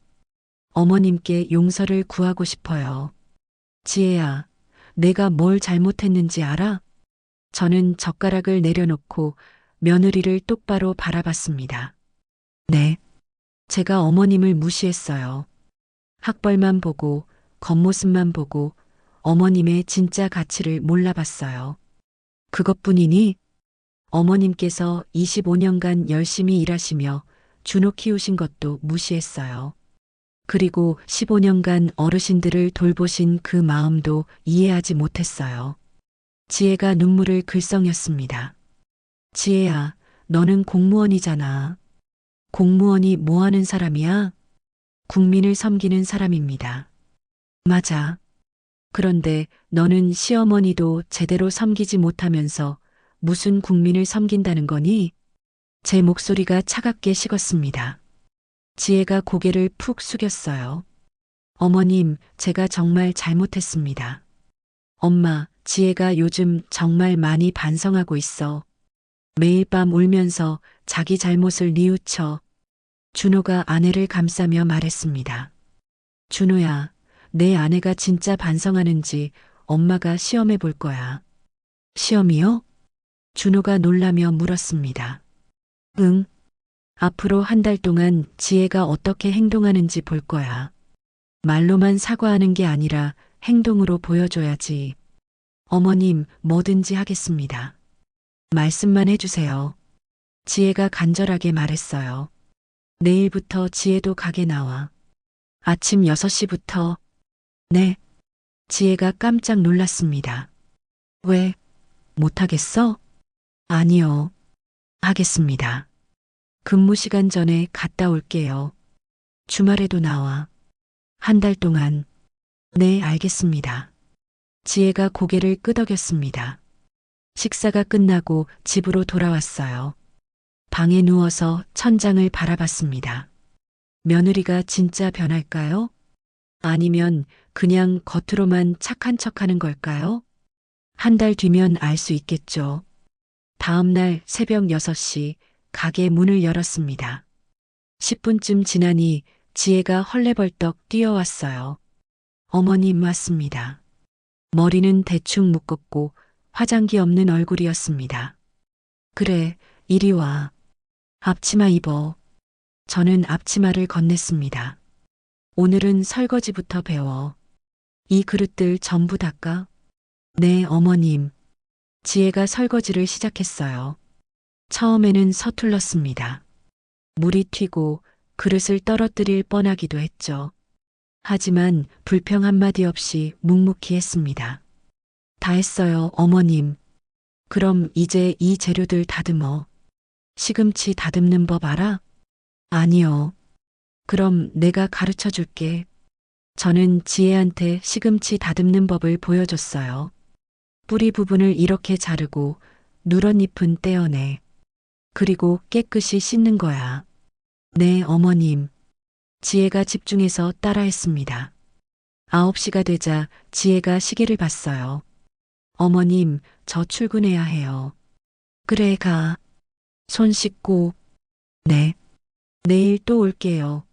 어머님께 용서를 구하고 싶어요. 지혜야, 내가 뭘 잘못했는지 알아? 저는 젓가락을 내려놓고 며느리를 똑바로 바라봤습니다. 네. 제가 어머님을 무시했어요. 학벌만 보고, 겉모습만 보고, 어머님의 진짜 가치를 몰라봤어요. 그것뿐이니? 어머님께서 25년간 열심히 일하시며 준호 키우신 것도 무시했어요. 그리고 15년간 어르신들을 돌보신 그 마음도 이해하지 못했어요. 지혜가 눈물을 글썽였습니다. 지혜야, 너는 공무원이잖아. 공무원이 뭐 하는 사람이야? 국민을 섬기는 사람입니다. 맞아. 그런데 너는 시어머니도 제대로 섬기지 못하면서 무슨 국민을 섬긴다는 거니? 제 목소리가 차갑게 식었습니다. 지혜가 고개를 푹 숙였어요. 어머님, 제가 정말 잘못했습니다. 엄마, 지혜가 요즘 정말 많이 반성하고 있어. 매일 밤 울면서 자기 잘못을 뉘우쳐 준호가 아내를 감싸며 말했습니다. 준호야, 내 아내가 진짜 반성하는지 엄마가 시험해 볼 거야. 시험이요? 준호가 놀라며 물었습니다. 응. 앞으로 한 달 동안 지혜가 어떻게 행동하는지 볼 거야. 말로만 사과하는 게 아니라 행동으로 보여줘야지. 어머님, 뭐든지 하겠습니다. 말씀만 해주세요. 지혜가 간절하게 말했어요. 내일부터 지혜도 가게 나와. 아침 6시부터. 네. 지혜가 깜짝 놀랐습니다. 왜? 못하겠어? 아니요. 하겠습니다. 근무 시간 전에 갔다 올게요. 주말에도 나와. 한 달 동안. 네, 알겠습니다. 지혜가 고개를 끄덕였습니다. 식사가 끝나고 집으로 돌아왔어요. 방에 누워서 천장을 바라봤습니다. 며느리가 진짜 변할까요? 아니면 그냥 겉으로만 착한 척하는 걸까요? 한 달 뒤면 알 수 있겠죠. 다음 날 새벽 6시 가게 문을 열었습니다. 10분쯤 지나니 지혜가 헐레벌떡 뛰어왔어요. 어머님 왔습니다. 머리는 대충 묶었고 화장기 없는 얼굴이었습니다. 그래, 이리 와. 앞치마 입어. 저는 앞치마를 건넸습니다. 오늘은 설거지부터 배워. 이 그릇들 전부 닦아? 네, 어머님. 지혜가 설거지를 시작했어요. 처음에는 서툴렀습니다. 물이 튀고 그릇을 떨어뜨릴 뻔하기도 했죠. 하지만 불평 한마디 없이 묵묵히 했습니다. 다 했어요, 어머님. 그럼 이제 이 재료들 다듬어. 시금치 다듬는 법 알아? 아니요. 그럼 내가 가르쳐 줄게. 저는 지혜한테 시금치 다듬는 법을 보여줬어요. 뿌리 부분을 이렇게 자르고 누런 잎은 떼어내. 그리고 깨끗이 씻는 거야. 네, 어머님. 지혜가 집중해서 따라했습니다. 9시가 되자 지혜가 시계를 봤어요. 어머님, 저 출근해야 해요. 그래, 가. 손 씻고. 네. 내일 또 올게요.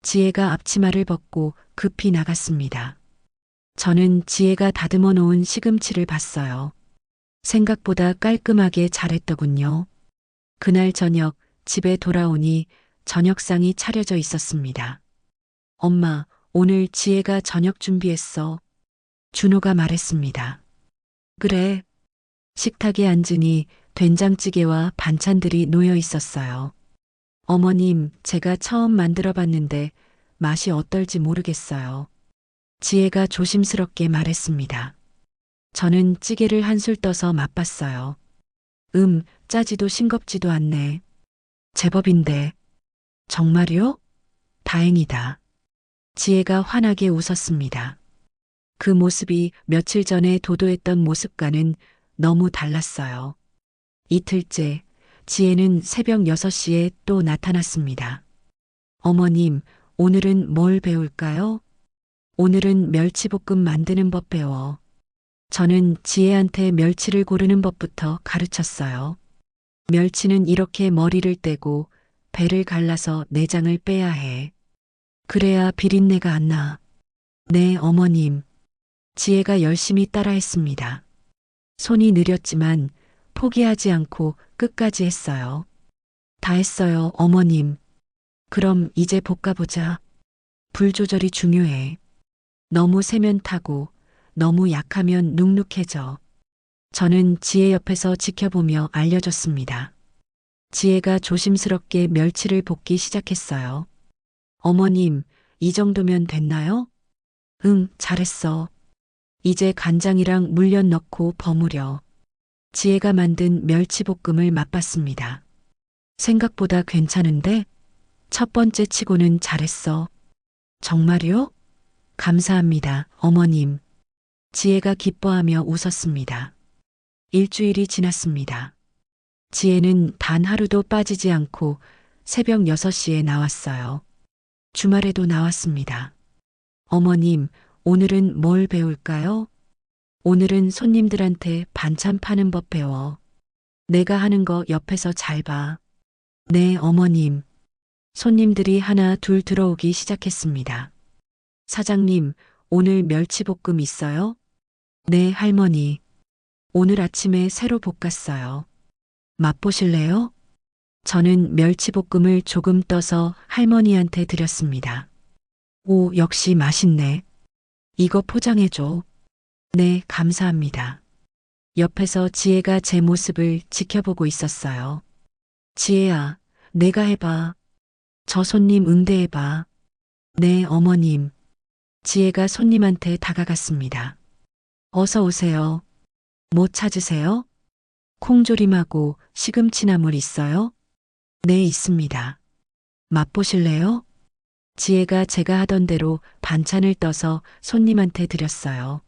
지혜가 앞치마를 벗고 급히 나갔습니다. 저는 지혜가 다듬어 놓은 시금치를 봤어요. 생각보다 깔끔하게 잘했더군요. 그날 저녁 집에 돌아오니 저녁상이 차려져 있었습니다. 엄마, 오늘 지혜가 저녁 준비했어. 준호가 말했습니다. 그래. 식탁에 앉으니 된장찌개와 반찬들이 놓여 있었어요. 어머님, 제가 처음 만들어 봤는데 맛이 어떨지 모르겠어요. 지혜가 조심스럽게 말했습니다. 저는 찌개를 한술 떠서 맛봤어요. 짜지도 싱겁지도 않네. 제법인데. 정말요? 다행이다. 지혜가 환하게 웃었습니다. 그 모습이 며칠 전에 도도했던 모습과는 너무 달랐어요. 이틀째, 지혜는 새벽 6시에 또 나타났습니다. 어머님, 오늘은 뭘 배울까요? 오늘은 멸치볶음 만드는 법 배워. 저는 지혜한테 멸치를 고르는 법부터 가르쳤어요. 멸치는 이렇게 머리를 떼고 배를 갈라서 내장을 빼야 해. 그래야 비린내가 안 나. 네, 어머님. 지혜가 열심히 따라했습니다. 손이 느렸지만 포기하지 않고 끝까지 했어요. 다 했어요, 어머님. 그럼 이제 볶아보자. 불 조절이 중요해. 너무 세면 타고 너무 약하면 눅눅해져. 저는 지혜 옆에서 지켜보며 알려줬습니다. 지혜가 조심스럽게 멸치를 볶기 시작했어요. 어머님, 이 정도면 됐나요? 응, 잘했어. 이제 간장이랑 물엿 넣고 버무려. 지혜가 만든 멸치볶음을 맛봤습니다. 생각보다 괜찮은데? 첫 번째 치고는 잘했어. 정말요? 감사합니다, 어머님. 지혜가 기뻐하며 웃었습니다. 일주일이 지났습니다. 지혜는 단 하루도 빠지지 않고 새벽 6시에 나왔어요. 주말에도 나왔습니다. 어머님, 오늘은 뭘 배울까요? 오늘은 손님들한테 반찬 파는 법 배워. 내가 하는 거 옆에서 잘 봐. 네, 어머님. 손님들이 하나 둘 들어오기 시작했습니다. 사장님, 오늘 멸치볶음 있어요? 네, 할머니. 오늘 아침에 새로 볶았어요. 맛보실래요? 저는 멸치볶음을 조금 떠서 할머니한테 드렸습니다. 오, 역시 맛있네. 이거 포장해줘. 네, 감사합니다. 옆에서 지혜가 제 모습을 지켜보고 있었어요. 지혜야, 내가 해봐. 저 손님 응대해봐. 네, 어머님. 지혜가 손님한테 다가갔습니다. 어서 오세요. 뭐 찾으세요? 콩조림하고 시금치나물 있어요? 네, 있습니다. 맛보실래요? 지혜가 제가 하던 대로 반찬을 떠서 손님한테 드렸어요.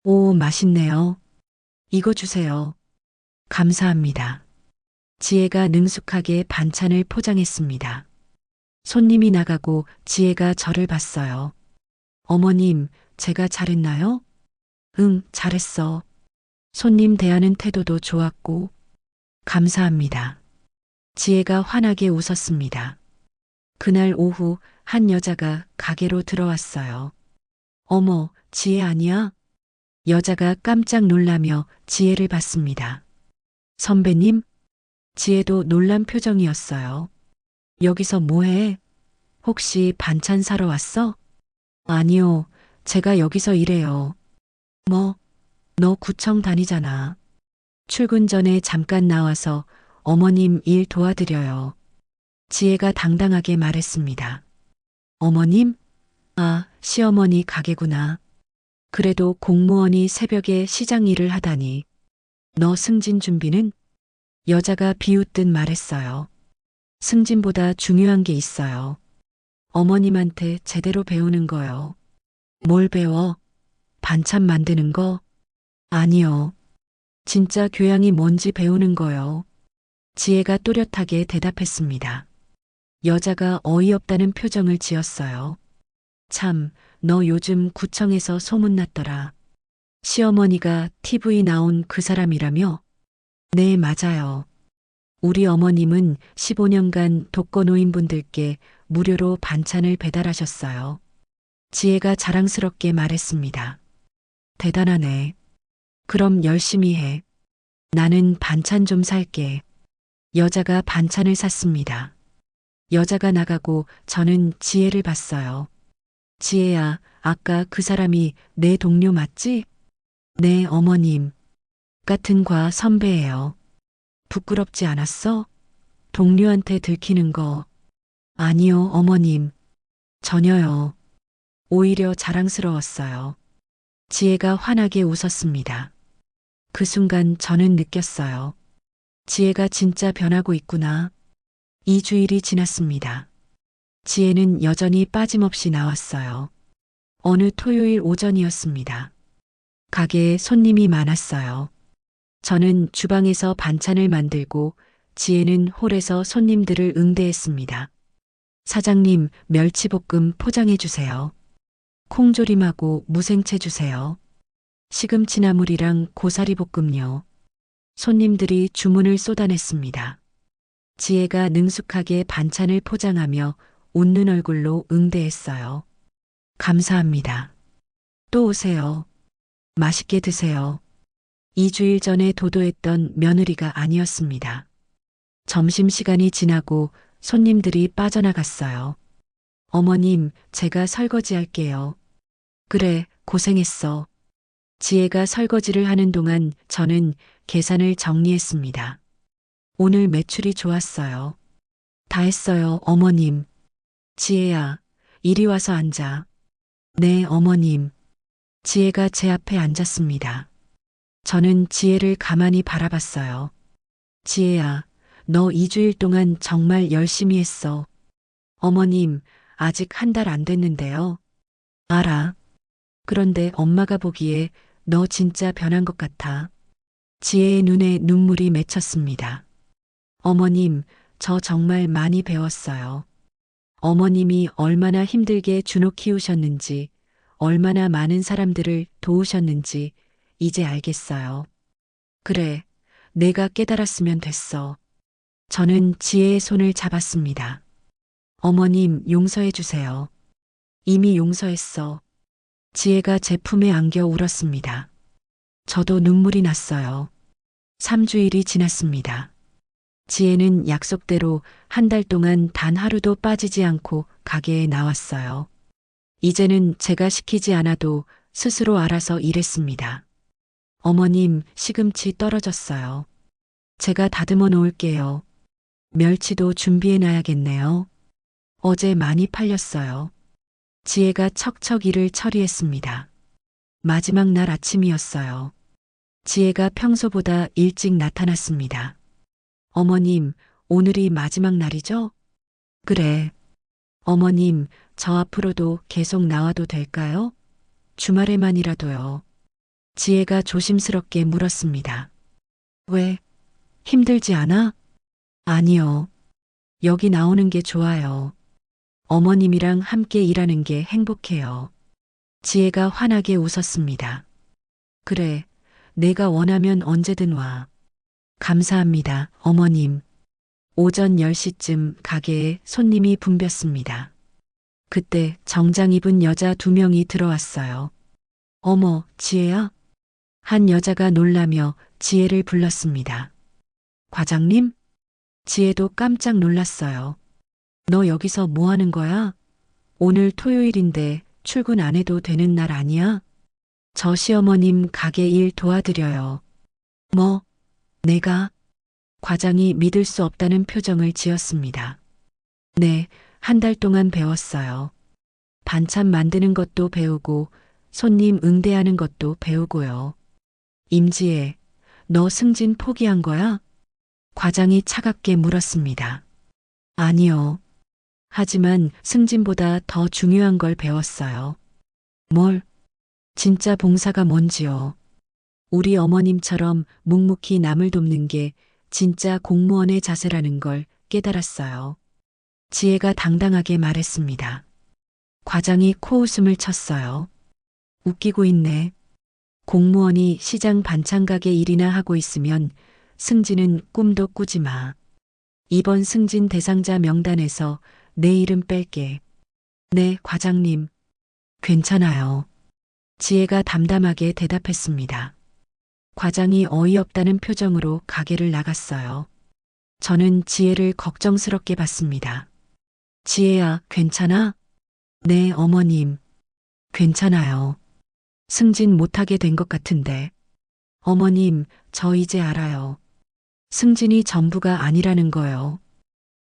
오, 맛있네요. 이거 주세요. 감사합니다. 지혜가 능숙하게 반찬을 포장했습니다. 손님이 나가고 지혜가 저를 봤어요. 어머님, 제가 잘했나요? 응, 잘했어. 손님 대하는 태도도 좋았고. 감사합니다. 지혜가 환하게 웃었습니다. 그날 오후 한 여자가 가게로 들어왔어요. 어머, 지혜 아니야? 여자가 깜짝 놀라며 지혜를 봤습니다. 선배님? 지혜도 놀란 표정이었어요. 여기서 뭐해? 혹시 반찬 사러 왔어? 아니요, 제가 여기서 일해요. 뭐, 너 구청 다니잖아. 출근 전에 잠깐 나와서 어머님 일 도와드려요. 지혜가 당당하게 말했습니다. 어머님? 아, 시어머니 가게구나. 그래도 공무원이 새벽에 시장 일을 하다니. 너 승진 준비는? 여자가 비웃듯 말했어요. 승진보다 중요한 게 있어요. 어머님한테 제대로 배우는 거요. 뭘 배워? 반찬 만드는 거? 아니요. 진짜 교양이 뭔지 배우는 거요. 지혜가 또렷하게 대답했습니다. 여자가 어이없다는 표정을 지었어요. 참, 너 요즘 구청에서 소문났더라. 시어머니가 TV 나온 그 사람이라며? 네, 맞아요. 우리 어머님은 15년간 독거노인분들께 무료로 반찬을 배달하셨어요. 지혜가 자랑스럽게 말했습니다. 대단하네. 그럼 열심히 해. 나는 반찬 좀 살게. 여자가 반찬을 샀습니다. 여자가 나가고 저는 지혜를 봤어요. 지혜야, 아까 그 사람이 내 동료 맞지? 네, 어머님. 같은 과 선배예요. 부끄럽지 않았어? 동료한테 들키는 거. 아니요, 어머님. 전혀요. 오히려 자랑스러웠어요. 지혜가 환하게 웃었습니다. 그 순간 저는 느꼈어요. 지혜가 진짜 변하고 있구나. 2주일이 지났습니다. 지혜는 여전히 빠짐없이 나왔어요. 어느 토요일 오전이었습니다. 가게에 손님이 많았어요. 저는 주방에서 반찬을 만들고 지혜는 홀에서 손님들을 응대했습니다. 사장님, 멸치볶음 포장해 주세요. 콩조림하고 무생채 주세요. 시금치나물이랑 고사리 볶음요. 손님들이 주문을 쏟아냈습니다. 지혜가 능숙하게 반찬을 포장하며 웃는 얼굴로 응대했어요. 감사합니다. 또 오세요. 맛있게 드세요. 2주일 전에 도도했던 며느리가 아니었습니다. 점심시간이 지나고 손님들이 빠져나갔어요. 어머님, 제가 설거지 할게요. 그래, 고생했어. 지혜가 설거지를 하는 동안 저는 계산을 정리했습니다. 오늘 매출이 좋았어요. 다 했어요, 어머님. 지혜야, 이리 와서 앉아. 네, 어머님. 지혜가 제 앞에 앉았습니다. 저는 지혜를 가만히 바라봤어요. 지혜야, 너 2주일 동안 정말 열심히 했어. 어머님, 아직 한 달 안 됐는데요. 알아. 그런데 엄마가 보기에 너 진짜 변한 것 같아. 지혜의 눈에 눈물이 맺혔습니다. 어머님, 저 정말 많이 배웠어요. 어머님이 얼마나 힘들게 준호 키우셨는지, 얼마나 많은 사람들을 도우셨는지 이제 알겠어요. 그래, 내가 깨달았으면 됐어. 저는 지혜의 손을 잡았습니다. 어머님, 용서해 주세요. 이미 용서했어. 지혜가 제 품에 안겨 울었습니다. 저도 눈물이 났어요. 3주일이 지났습니다. 지혜는 약속대로 한 달 동안 단 하루도 빠지지 않고 가게에 나왔어요. 이제는 제가 시키지 않아도 스스로 알아서 일했습니다. 어머님, 시금치 떨어졌어요. 제가 다듬어 놓을게요. 멸치도 준비해 놔야겠네요. 어제 많이 팔렸어요. 지혜가 척척 일을 처리했습니다. 마지막 날 아침이었어요. 지혜가 평소보다 일찍 나타났습니다. 어머님, 오늘이 마지막 날이죠? 그래. 어머님, 저 앞으로도 계속 나와도 될까요? 주말에만이라도요. 지혜가 조심스럽게 물었습니다. 왜? 힘들지 않아? 아니요. 여기 나오는 게 좋아요. 어머님이랑 함께 일하는 게 행복해요. 지혜가 환하게 웃었습니다. 그래, 내가 원하면 언제든 와. 감사합니다, 어머님. 오전 10시쯤 가게에 손님이 붐볐습니다. 그때 정장 입은 여자 2명이 들어왔어요. 어머, 지혜야? 한 여자가 놀라며 지혜를 불렀습니다. 과장님? 지혜도 깜짝 놀랐어요. 너 여기서 뭐 하는 거야? 오늘 토요일인데 출근 안 해도 되는 날 아니야? 저 시어머님 가게 일 도와드려요. 뭐? 내가? 과장이 믿을 수 없다는 표정을 지었습니다. 네, 한 달 동안 배웠어요. 반찬 만드는 것도 배우고 손님 응대하는 것도 배우고요. 임지혜, 너 승진 포기한 거야? 과장이 차갑게 물었습니다. 아니요. 하지만 승진보다 더 중요한 걸 배웠어요. 뭘? 진짜 봉사가 뭔지요. 우리 어머님처럼 묵묵히 남을 돕는 게 진짜 공무원의 자세라는 걸 깨달았어요. 지혜가 당당하게 말했습니다. 과장이 코웃음을 쳤어요. 웃기고 있네. 공무원이 시장 반찬가게 일이나 하고 있으면 승진은 꿈도 꾸지 마. 이번 승진 대상자 명단에서 내 이름 뺄게. 네, 과장님. 괜찮아요. 지혜가 담담하게 대답했습니다. 과장이 어이없다는 표정으로 가게를 나갔어요. 저는 지혜를 걱정스럽게 봤습니다. 지혜야, 괜찮아? 네, 어머님. 괜찮아요. 승진 못하게 된 것 같은데. 어머님, 저 이제 알아요. 승진이 전부가 아니라는 거요.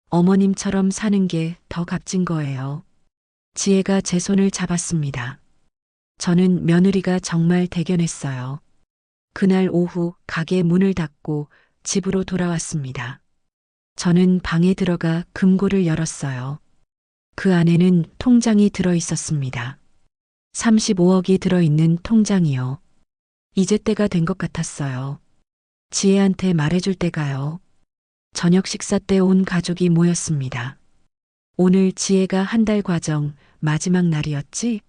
어머님처럼 사는 게 더 값진 거예요. 지혜가 제 손을 잡았습니다. 저는 며느리가 정말 대견했어요. 그날 오후 가게 문을 닫고 집으로 돌아왔습니다. 저는 방에 들어가 금고를 열었어요. 그 안에는 통장이 들어 있었습니다. 35억이 들어있는 통장이요. 이제 때가 된 것 같았어요. 지혜한테 말해줄 때가요. 저녁 식사 때 온 가족이 모였습니다. 오늘 지혜가 한 달 과정 마지막 날이었지?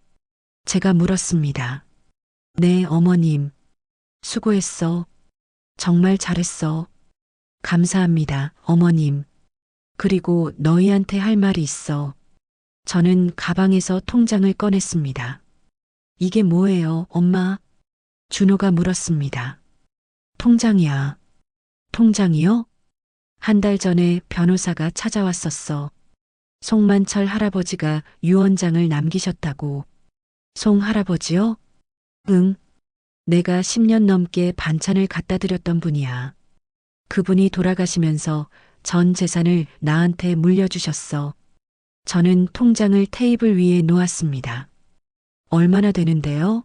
제가 물었습니다. 네, 어머님. 수고했어. 정말 잘했어. 감사합니다, 어머님. 그리고 너희한테 할 말이 있어. 저는 가방에서 통장을 꺼냈습니다. 이게 뭐예요, 엄마? 준호가 물었습니다. 통장이야. 통장이요? 한 달 전에 변호사가 찾아왔었어. 송만철 할아버지가 유언장을 남기셨다고. 송 할아버지요? 응. 내가 10년 넘게 반찬을 갖다 드렸던 분이야. 그분이 돌아가시면서 전 재산을 나한테 물려주셨어. 저는 통장을 테이블 위에 놓았습니다. 얼마나 되는데요?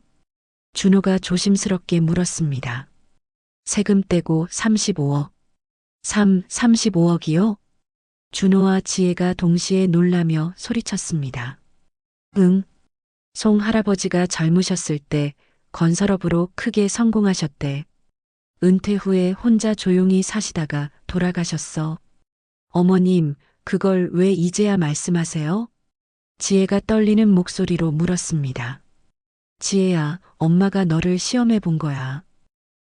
준호가 조심스럽게 물었습니다. 세금 떼고 35억. 35억이요? 준호와 지혜가 동시에 놀라며 소리쳤습니다. 응. 송 할아버지가 젊으셨을 때 건설업으로 크게 성공하셨대. 은퇴 후에 혼자 조용히 사시다가 돌아가셨어. 어머님, 그걸 왜 이제야 말씀하세요? 지혜가 떨리는 목소리로 물었습니다. 지혜야, 엄마가 너를 시험해 본 거야.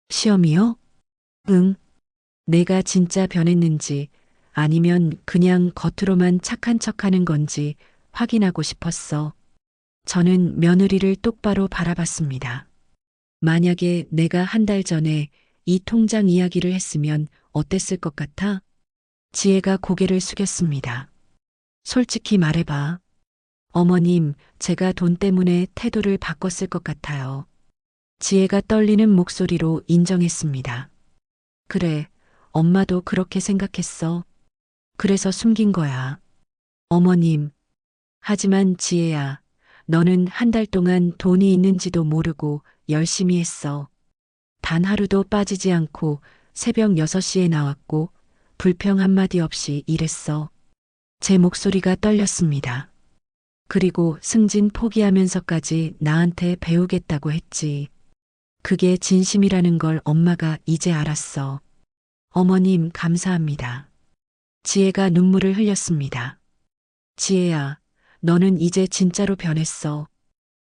시험이요? 응. 내가 진짜 변했는지 아니면 그냥 겉으로만 착한 척하는 건지 확인하고 싶었어. 저는 며느리를 똑바로 바라봤습니다. 만약에 내가 한 달 전에 이 통장 이야기를 했으면 어땠을 것 같아? 지혜가 고개를 숙였습니다. 솔직히 말해봐. 어머님, 제가 돈 때문에 태도를 바꿨을 것 같아요. 지혜가 떨리는 목소리로 인정했습니다. 그래, 엄마도 그렇게 생각했어. 그래서 숨긴 거야. 어머님. 하지만 지혜야, 너는 한 달 동안 돈이 있는지도 모르고 열심히 했어. 단 하루도 빠지지 않고 새벽 6시에 나왔고 불평 한마디 없이 일했어. 제 목소리가 떨렸습니다. 그리고 승진 포기하면서까지 나한테 배우겠다고 했지. 그게 진심이라는 걸 엄마가 이제 알았어. 어머님, 감사합니다. 지혜가 눈물을 흘렸습니다. 지혜야, 너는 이제 진짜로 변했어.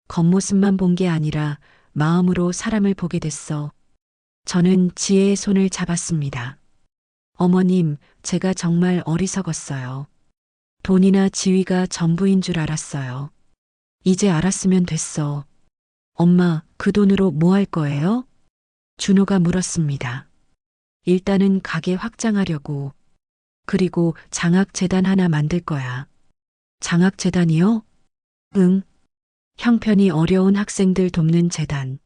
겉모습만 본 게 아니라 마음으로 사람을 보게 됐어. 저는 지혜의 손을 잡았습니다. 어머님, 제가 정말 어리석었어요. 돈이나 지위가 전부인 줄 알았어요. 이제 알았으면 됐어. 엄마, 그 돈으로 뭐 할 거예요? 준호가 물었습니다. 일단은 가게 확장하려고. 그리고 장학재단 하나 만들 거야. 장학재단이요? 응. 형편이 어려운 학생들 돕는 재단.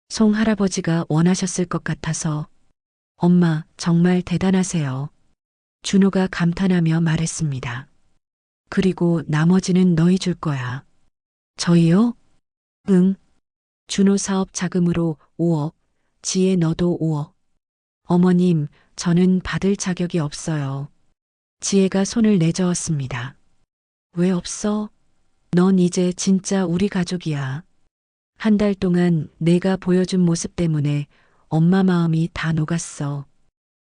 송 할아버지가 원하셨을 것 같아서. 엄마, 정말 대단하세요. 준호가 감탄하며 말했습니다. 그리고 나머지는 너희 줄 거야. 저희요? 응. 준호 사업 자금으로 5억, 지혜 너도 5억. 어머님, 저는 받을 자격이 없어요. 지혜가 손을 내저었습니다. 왜 없어? 넌 이제 진짜 우리 가족이야. 한 달 동안 내가 보여준 모습 때문에 엄마 마음이 다 녹았어.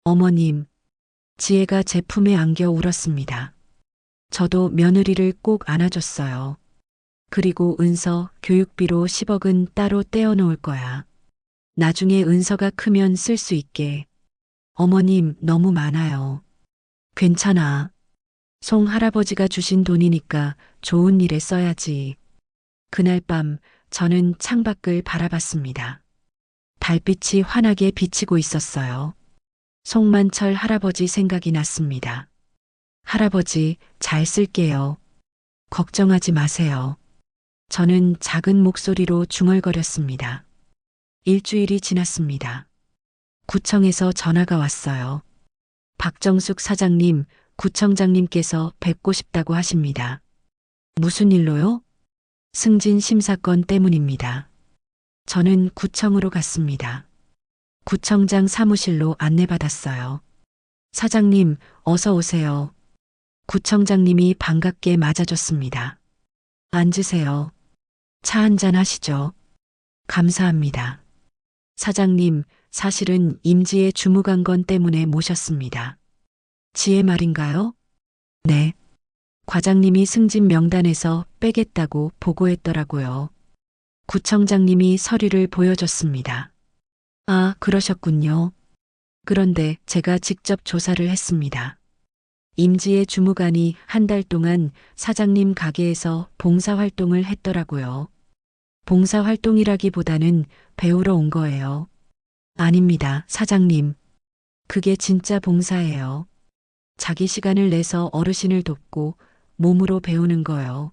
어머님, 지혜가 제 품에 안겨 울었습니다. 저도 며느리를 꼭 안아줬어요. 그리고 은서 교육비로 10억은 따로 떼어놓을 거야. 나중에 은서가 크면 쓸 수 있게. 어머님, 너무 많아요. 괜찮아. 송 할아버지가 주신 돈이니까 좋은 일에 써야지. 그날 밤 저는 창밖을 바라봤습니다. 달빛이 환하게 비치고 있었어요. 송만철 할아버지 생각이 났습니다. 할아버지, 잘 쓸게요. 걱정하지 마세요. 저는 작은 목소리로 중얼거렸습니다. 일주일이 지났습니다. 구청에서 전화가 왔어요. 박정숙 사장님, 구청장님께서 뵙고 싶다고 하십니다. 무슨 일로요? 승진 심사건 때문입니다. 저는 구청으로 갔습니다. 구청장 사무실로 안내받았어요. 사장님, 어서 오세요. 구청장님이 반갑게 맞아줬습니다. 앉으세요. 차 한잔 하시죠. 감사합니다. 사장님, 사실은 임지의 주무관건 때문에 모셨습니다. 지혜 말인가요? 네. 과장님이 승진 명단에서 빼겠다고 보고했더라고요. 구청장님이 서류를 보여줬습니다. 아, 그러셨군요. 그런데 제가 직접 조사를 했습니다. 임지의 주무관이 한 달 동안 사장님 가게에서 봉사활동을 했더라고요. 봉사활동이라기보다는 배우러 온 거예요. 아닙니다, 사장님. 그게 진짜 봉사예요. 자기 시간을 내서 어르신을 돕고 몸으로 배우는 거요.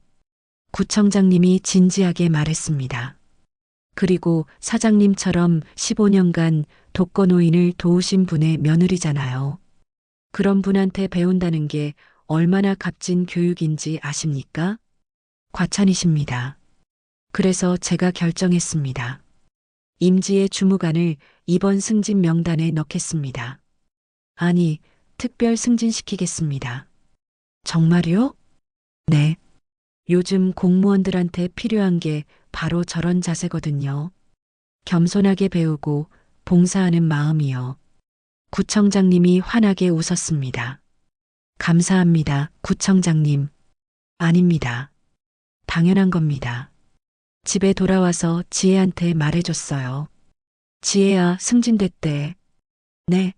구청장님이 진지하게 말했습니다. 그리고 사장님처럼 15년간 독거노인을 도우신 분의 며느리잖아요. 그런 분한테 배운다는 게 얼마나 값진 교육인지 아십니까? 과찬이십니다. 그래서 제가 결정했습니다. 임지의 주무관을 이번 승진 명단에 넣겠습니다. 아니, 특별 승진시키겠습니다. 정말요? 네. 요즘 공무원들한테 필요한 게 바로 저런 자세거든요. 겸손하게 배우고 봉사하는 마음이요. 구청장님이 환하게 웃었습니다. 감사합니다, 구청장님. 아닙니다. 당연한 겁니다. 집에 돌아와서 지혜한테 말해줬어요. 지혜야, 승진됐대. 네.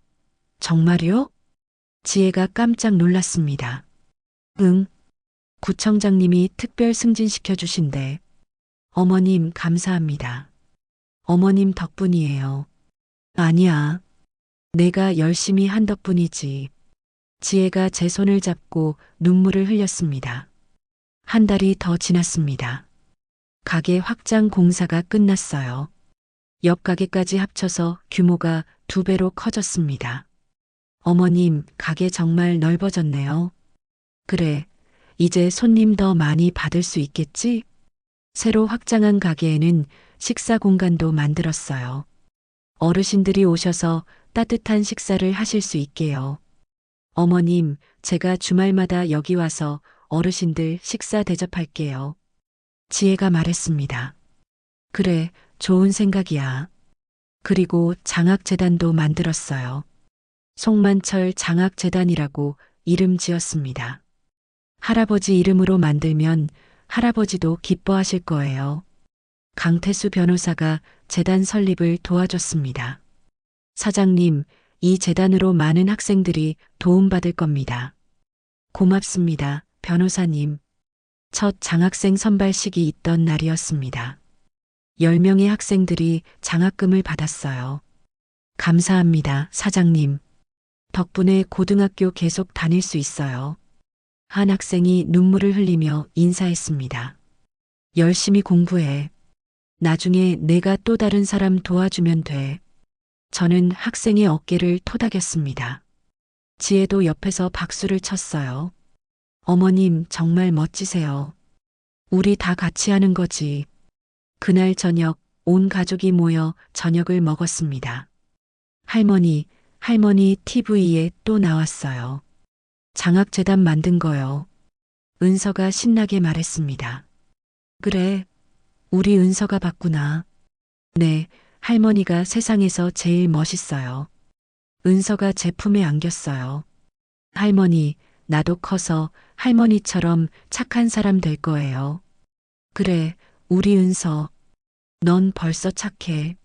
정말요? 지혜가 깜짝 놀랐습니다. 응, 구청장님이 특별 승진시켜 주신대. 어머님 감사합니다. 어머님 덕분이에요. 아니야. 내가 열심히 한 덕분이지. 지혜가 제 손을 잡고 눈물을 흘렸습니다. 한 달이 더 지났습니다. 가게 확장 공사가 끝났어요. 옆 가게까지 합쳐서 규모가 2배로 커졌습니다. 어머님, 가게 정말 넓어졌네요. 그래, 이제 손님 더 많이 받을 수 있겠지? 새로 확장한 가게에는 식사 공간도 만들었어요. 어르신들이 오셔서 따뜻한 식사를 하실 수 있게요. 어머님, 제가 주말마다 여기 와서 어르신들 식사 대접할게요. 지혜가 말했습니다. 그래, 좋은 생각이야. 그리고 장학재단도 만들었어요. 송만철 장학재단이라고 이름 지었습니다. 할아버지 이름으로 만들면 할아버지도 기뻐하실 거예요. 강태수 변호사가 재단 설립을 도와줬습니다. 사장님, 이 재단으로 많은 학생들이 도움받을 겁니다. 고맙습니다, 변호사님. 첫 장학생 선발식이 있던 날이었습니다. 10명의 학생들이 장학금을 받았어요. 감사합니다, 사장님. 덕분에 고등학교 계속 다닐 수 있어요. 한 학생이 눈물을 흘리며 인사했습니다. 열심히 공부해. 나중에 내가 또 다른 사람 도와주면 돼. 저는 학생의 어깨를 토닥였습니다. 지혜도 옆에서 박수를 쳤어요. 어머님 정말 멋지세요. 우리 다 같이 하는 거지. 그날 저녁 온 가족이 모여 저녁을 먹었습니다. 할머니 TV에 또 나왔어요. 장학재단 만든 거요. 은서가 신나게 말했습니다. 그래, 우리 은서가 봤구나. 네, 할머니가 세상에서 제일 멋있어요. 은서가 제 품에 안겼어요. 할머니, 나도 커서 할머니처럼 착한 사람 될 거예요. 그래, 우리 은서. 넌 벌써 착해.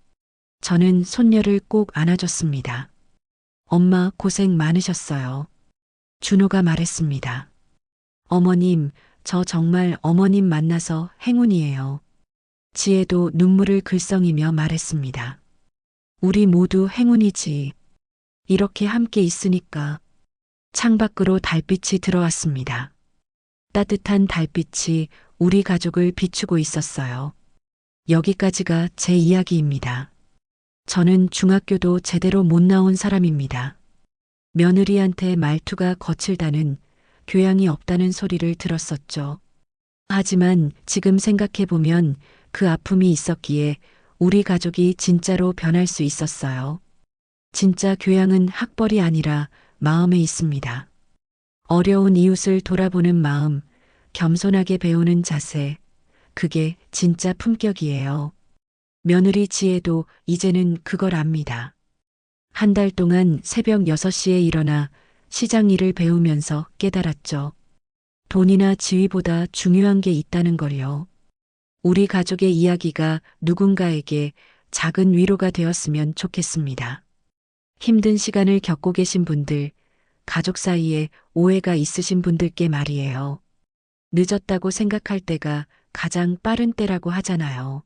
저는 손녀를 꼭 안아줬습니다. 엄마 고생 많으셨어요. 준호가 말했습니다. 어머님, 저 정말 어머님 만나서 행운이에요. 지혜도 눈물을 글썽이며 말했습니다. 우리 모두 행운이지. 이렇게 함께 있으니까. 창밖으로 달빛이 들어왔습니다. 따뜻한 달빛이 우리 가족을 비추고 있었어요. 여기까지가 제 이야기입니다. 저는 중학교도 제대로 못 나온 사람입니다. 며느리한테 말투가 거칠다는, 교양이 없다는 소리를 들었었죠. 하지만 지금 생각해보면 그 아픔이 있었기에 우리 가족이 진짜로 변할 수 있었어요. 진짜 교양은 학벌이 아니라 마음에 있습니다. 어려운 이웃을 돌아보는 마음, 겸손하게 배우는 자세, 그게 진짜 품격이에요. 며느리 지혜도 이제는 그걸 압니다. 한 달 동안 새벽 6시에 일어나 시장 일을 배우면서 깨달았죠. 돈이나 지위보다 중요한 게 있다는 걸요. 우리 가족의 이야기가 누군가에게 작은 위로가 되었으면 좋겠습니다. 힘든 시간을 겪고 계신 분들, 가족 사이에 오해가 있으신 분들께 말이에요. 늦었다고 생각할 때가 가장 빠른 때라고 하잖아요.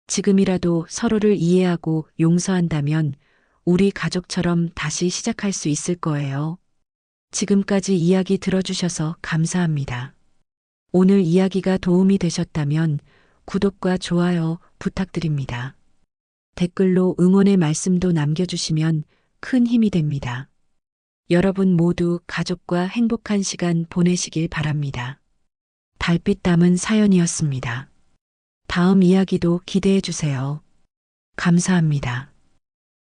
지금이라도 서로를 이해하고 용서한다면 우리 가족처럼 다시 시작할 수 있을 거예요. 지금까지 이야기 들어주셔서 감사합니다. 오늘 이야기가 도움이 되셨다면 구독과 좋아요 부탁드립니다. 댓글로 응원의 말씀도 남겨주시면 큰 힘이 됩니다. 여러분 모두 가족과 행복한 시간 보내시길 바랍니다. 달빛 담은 사연이었습니다. 다음 이야기도 기대해 주세요. 감사합니다.